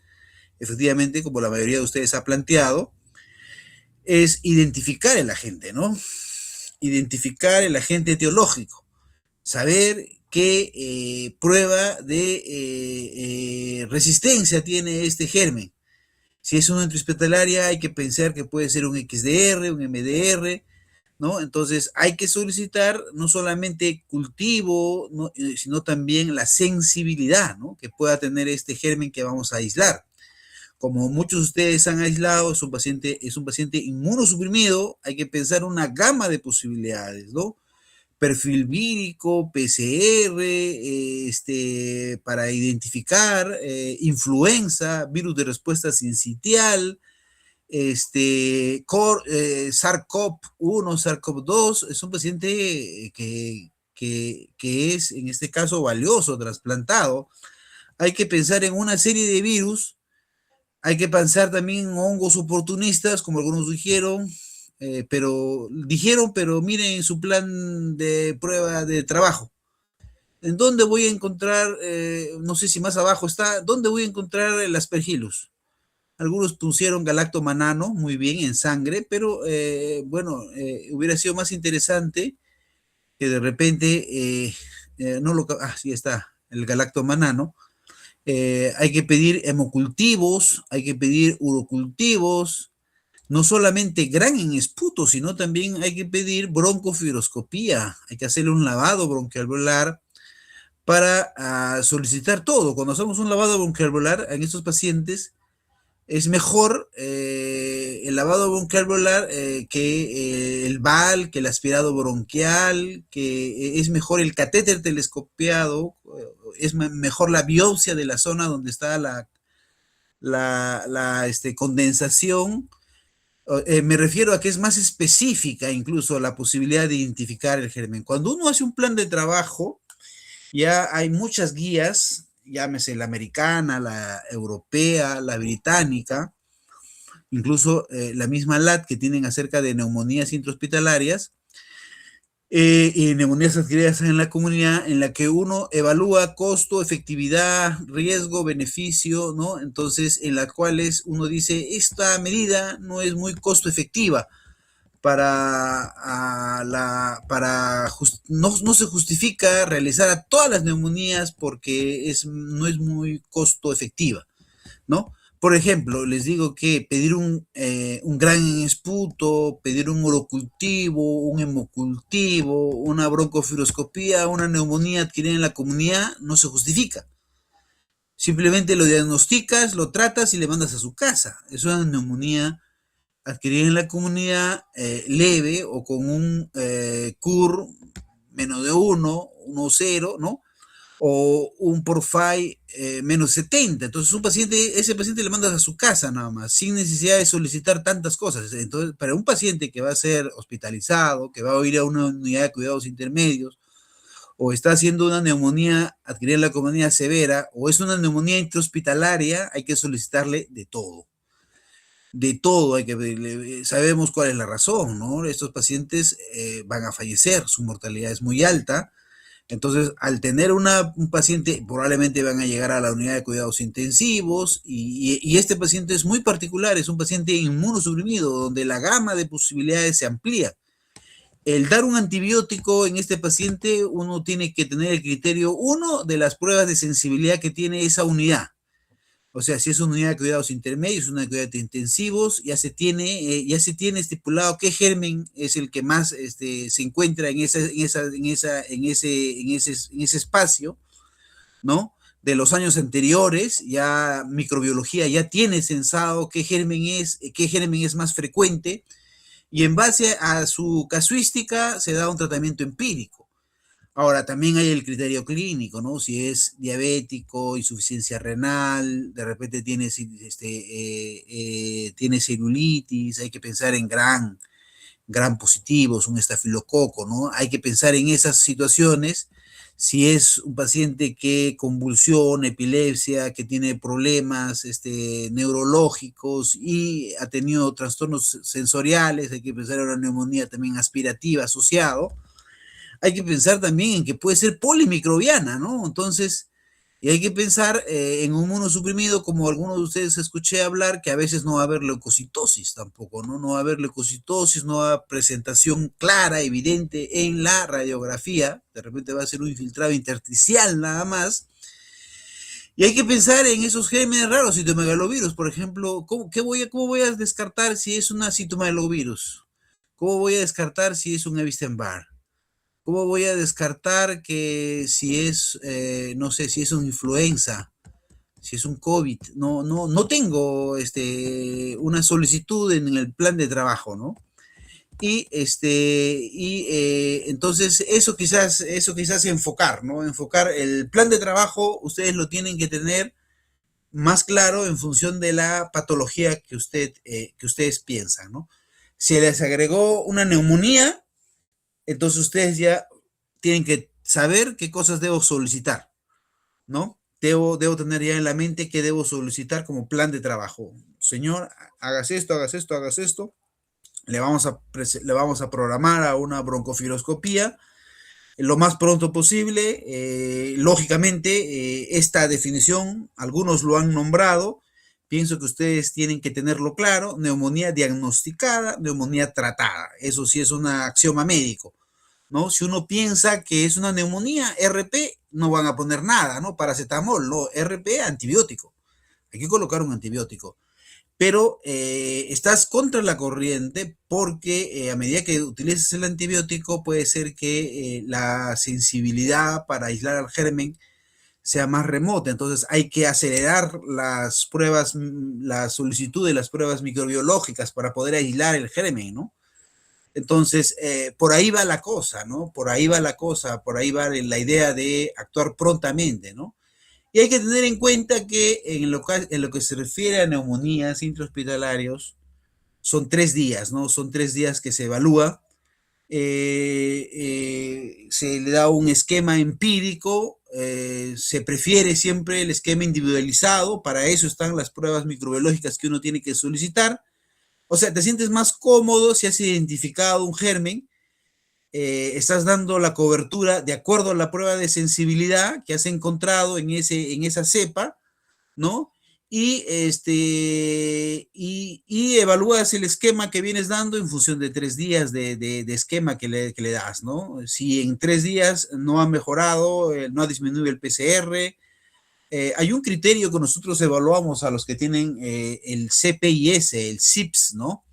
efectivamente, como la mayoría de ustedes ha planteado, es identificar el agente, ¿no? Identificar el agente etiológico, saber qué prueba de resistencia tiene este germen. Si es una intrahospitalaria, hay que pensar que puede ser un XDR, un MDR, ¿no? Entonces hay que solicitar no solamente cultivo, ¿no? Sino también la sensibilidad, ¿no? Que pueda tener este germen que vamos a aislar. Como muchos de ustedes han aislado, es un paciente inmunosuprimido, hay que pensar una gama de posibilidades, ¿no? Perfil vírico, PCR, para identificar influenza, virus de respuesta sincitial, SARS-CoV-1, SARS-CoV-2, es un paciente que es, en este caso, valioso, trasplantado. Hay que pensar en una serie de virus Hay que pensar también en hongos oportunistas, como algunos dijeron, pero miren su plan de prueba de trabajo. ¿En dónde voy a encontrar, no sé si más abajo está, dónde voy a encontrar el aspergillus? Algunos pusieron galactomanano, muy bien, en sangre, pero hubiera sido más interesante que de repente, sí está, el galactomanano. Hay que pedir hemocultivos, hay que pedir urocultivos, no solamente gran en esputo, sino también hay que pedir broncofibroscopía, hay que hacerle un lavado bronquialveolar para solicitar todo. Cuando hacemos un lavado bronquialveolar en estos pacientes, es mejor el lavado bronquialveolar que el BAL, que el aspirado bronquial, que es mejor el catéter telescopiado, es mejor la biopsia de la zona donde está la condensación. Me refiero a que es más específica incluso la posibilidad de identificar el germen. Cuando uno hace un plan de trabajo, ya hay muchas guías, llámese la americana, la europea, la británica, incluso la misma LAT que tienen acerca de neumonías intrahospitalarias y neumonías adquiridas en la comunidad, en la que uno evalúa costo, efectividad, riesgo, beneficio, ¿no? Entonces, en las cuales uno dice, esta medida no es muy costo efectiva, no se justifica realizar a todas las neumonías porque no es muy costo efectiva, ¿no? Por ejemplo, les digo que pedir un gran en esputo, pedir un urocultivo, un hemocultivo, una broncofibroscopía, una neumonía adquirida en la comunidad, no se justifica. Simplemente lo diagnosticas, lo tratas y le mandas a su casa. Es una neumonía adquirida en la comunidad leve o con un CUR menos de 1, 0, ¿no? O un PORFI menos 70. Entonces ese paciente le mandas a su casa nada más, sin necesidad de solicitar tantas cosas. Entonces, para un paciente que va a ser hospitalizado, que va a ir a una unidad de cuidados intermedios, o está haciendo una neumonía adquirida en la comunidad severa, o es una neumonía intrahospitalaria, hay que solicitarle de todo. De todo, sabemos cuál es la razón, ¿no? Estos pacientes van a fallecer, su mortalidad es muy alta. Entonces, al tener un paciente, probablemente van a llegar a la unidad de cuidados intensivos y este paciente es muy particular, es un paciente inmunosuprimido, donde la gama de posibilidades se amplía. El dar un antibiótico en este paciente, uno tiene que tener el criterio, de las pruebas de sensibilidad que tiene esa unidad. O sea, si es una unidad de cuidados intermedios, una de cuidados intensivos, ya se tiene estipulado qué germen es el que más se encuentra en ese espacio, ¿no? De los años anteriores, ya microbiología ya tiene censado qué germen es más frecuente, y en base a su casuística se da un tratamiento empírico. Ahora, también hay el criterio clínico, ¿no? Si es diabético, insuficiencia renal, de repente tiene celulitis, hay que pensar en gran positivos, un estafilococo, ¿no? Hay que pensar en esas situaciones. Si es un paciente que convulsiona, epilepsia, que tiene problemas neurológicos y ha tenido trastornos sensoriales, hay que pensar en una neumonía también aspirativa asociado. Hay que pensar también en que puede ser polimicrobiana, ¿no? Entonces, y hay que pensar en un inmunosuprimido, como algunos de ustedes escuché hablar, que a veces no va a haber leucocitosis tampoco, ¿no? No va a haber leucocitosis, no va a haber presentación clara, evidente en la radiografía, de repente va a ser un infiltrado intersticial nada más. Y hay que pensar en esos gérmenes raros, citomegalovirus, por ejemplo, ¿cómo voy a descartar si es una citomegalovirus? ¿Cómo voy a descartar si es un Epstein-Barr? ¿Cómo voy a descartar que si es, no sé, si es una influenza, si es un COVID? No tengo una solicitud en el plan de trabajo, ¿no? Entonces eso quizás enfocar, ¿no? Enfocar el plan de trabajo, ustedes lo tienen que tener más claro en función de la patología que ustedes piensan, ¿no? Si les agregó una neumonía, entonces ustedes ya tienen que saber qué cosas debo solicitar, ¿no? debo tener ya en la mente que debo solicitar como plan de trabajo. Señor, hagas esto, hagas esto, hagas esto. Le vamos a programar a una broncofiloscopía lo más pronto posible. Lógicamente, esta definición, algunos lo han nombrado, pienso que ustedes tienen que tenerlo claro: neumonía diagnosticada, neumonía tratada. Eso sí es un axioma médico, ¿no? Si uno piensa que es una neumonía, RP, no van a poner nada, ¿no? Paracetamol, no, RP, antibiótico. Hay que colocar un antibiótico. Pero estás contra la corriente porque a medida que utilices el antibiótico puede ser que la sensibilidad para aislar al germen sea más remota. Entonces hay que acelerar las pruebas, la solicitud de las pruebas microbiológicas para poder aislar el germen, ¿no? Entonces, por ahí va la cosa, ¿no? Por ahí va la cosa, por ahí va la idea de actuar prontamente, ¿no? Y hay que tener en cuenta que en lo que se refiere a neumonías intrahospitalarios, son 3 días, ¿no? Son 3 días que se evalúa. Se le da un esquema empírico, se prefiere siempre el esquema individualizado, para eso están las pruebas microbiológicas que uno tiene que solicitar. O sea, te sientes más cómodo si has identificado un germen, estás dando la cobertura de acuerdo a la prueba de sensibilidad que has encontrado en esa cepa, ¿no? Y evalúas el esquema que vienes dando en función de 3 días de esquema que le das, ¿no? Si en 3 días no ha mejorado, no ha disminuido el PCR, hay un criterio que nosotros evaluamos a los que tienen el CPIS, el CIPS, ¿no?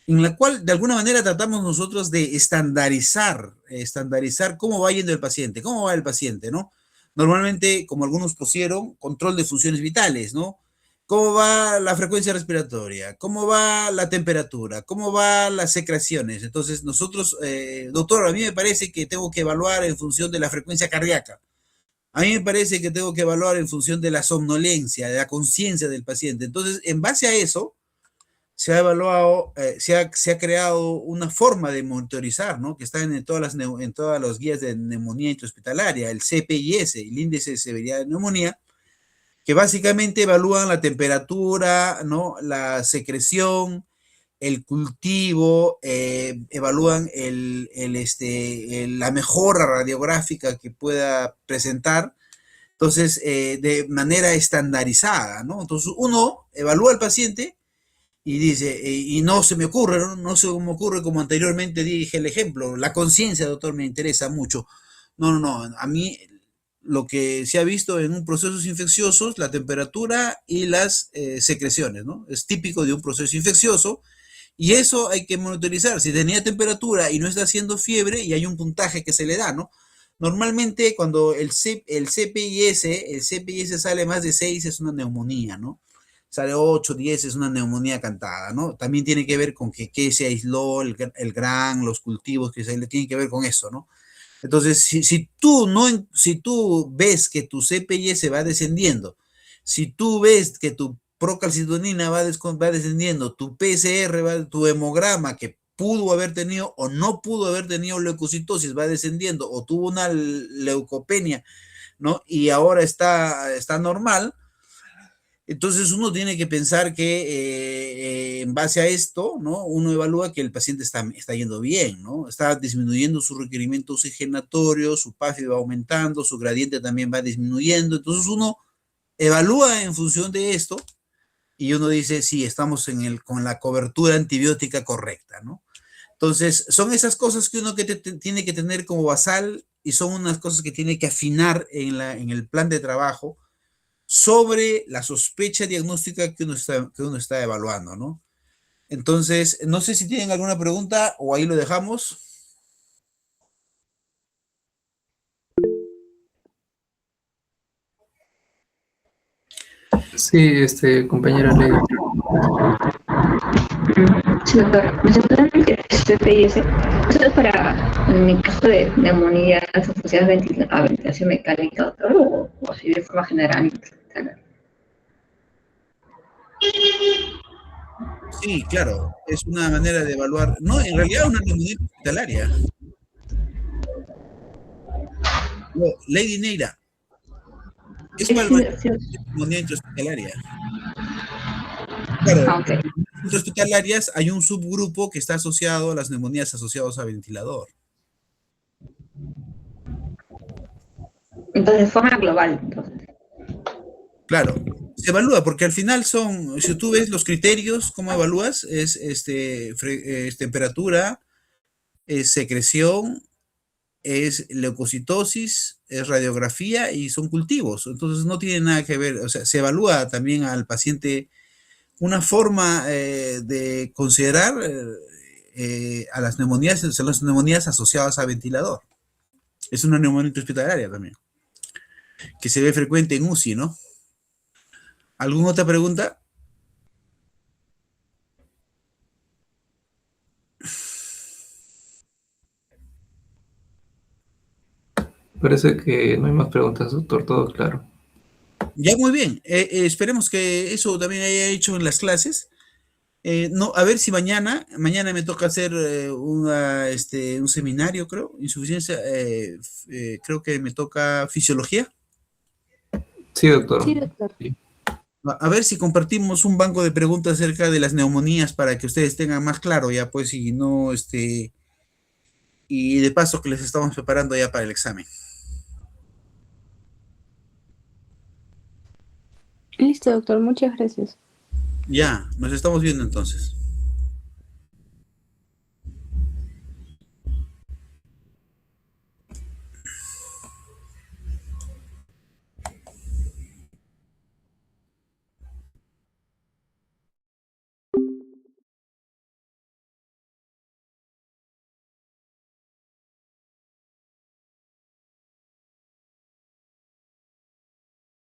En la cual de alguna manera tratamos nosotros de estandarizar cómo va yendo el paciente, cómo va el paciente, ¿no? Normalmente, como algunos pusieron, control de funciones vitales, ¿no? ¿Cómo va la frecuencia respiratoria? ¿Cómo va la temperatura? ¿Cómo van las secreciones? Entonces nosotros, doctor, a mí me parece que tengo que evaluar en función de la frecuencia cardíaca. A mí me parece que tengo que evaluar en función de la somnolencia, de la conciencia del paciente. Entonces, en base a eso, se ha evaluado, se ha creado una forma de monitorizar, ¿no? Que está en todas las guías de neumonía intrahospitalaria, el CPIS, el índice de severidad de neumonía, que básicamente evalúan la temperatura, ¿no? La secreción, el cultivo, evalúan la mejora radiográfica que pueda presentar. Entonces, de manera estandarizada, ¿no? Entonces, uno evalúa al paciente y dice, y no se me ocurre, ¿no? No se me ocurre, como anteriormente dije el ejemplo, la conciencia, doctor, me interesa mucho. No, a mí lo que se ha visto en un procesos infecciosos, la temperatura y las secreciones, ¿no? Es típico de un proceso infeccioso y eso hay que monitorizar. Si tenía temperatura y no está haciendo fiebre y hay un puntaje que se le da, ¿no? Normalmente cuando el CPIS sale más de 6 es una neumonía, ¿no? Sale 8, 10 es una neumonía cantada, ¿no? También tiene que ver con que se aisló el gran, los cultivos que se le tienen que ver con eso, ¿no? Entonces, si tú ves que tu CPIS va descendiendo, si tú ves que tu procalcitonina va descendiendo, tu PCR, tu hemograma que pudo haber tenido o no pudo haber tenido leucocitosis va descendiendo, o tuvo una leucopenia, ¿no? Y ahora está normal. Entonces uno tiene que pensar que en base a esto, ¿no? Uno evalúa que el paciente está yendo bien, ¿no? Está disminuyendo su requerimiento oxigenatorio, su PAFI va aumentando, su gradiente también va disminuyendo. Entonces uno evalúa en función de esto y uno dice, sí, estamos con la cobertura antibiótica correcta, ¿no? Entonces son esas cosas que uno tiene que tener como basal y son unas cosas que tiene que afinar en el plan de trabajo sobre la sospecha diagnóstica que uno está evaluando, ¿no? Entonces, no sé si tienen alguna pregunta o ahí lo dejamos. Sí, compañera Ley. Sí, doctor. Mencionaron que el CPIS, ¿eso es para, en el caso de neumonías asociadas a ventilación mecánica, doctor, o así de forma general? Sí, claro, es una manera de evaluar. No, en realidad una neumonía hospitalaria. Lady Neira, Es para Sí, el sí. neumonía intrahospitalaria. Claro, Ah, ok. en las intrahospitalarias hay un subgrupo que está asociado a las neumonías asociadas a ventilador. Entonces, de forma global. Entonces. Claro, se evalúa porque al final son, si tú ves los criterios, ¿cómo evalúas? Es temperatura, es secreción, es leucocitosis, es radiografía y son cultivos. Entonces no tiene nada que ver, o sea, se evalúa también al paciente una forma de considerar a las neumonías asociadas a ventilador. Es una neumonía intrahospitalaria también, que se ve frecuente en UCI, ¿no? ¿Alguna otra pregunta? Parece que no hay más preguntas, doctor, todo claro. Ya, muy bien. Esperemos que eso también haya hecho en las clases. No, a ver si mañana me toca hacer un seminario, creo, insuficiencia, creo que me toca fisiología. Sí, doctor. Sí, doctor. A ver si compartimos un banco de preguntas acerca de las neumonías para que ustedes tengan más claro ya, pues, y no, y de paso que les estamos preparando ya para el examen. Listo, doctor. Muchas gracias. Ya, nos estamos viendo entonces.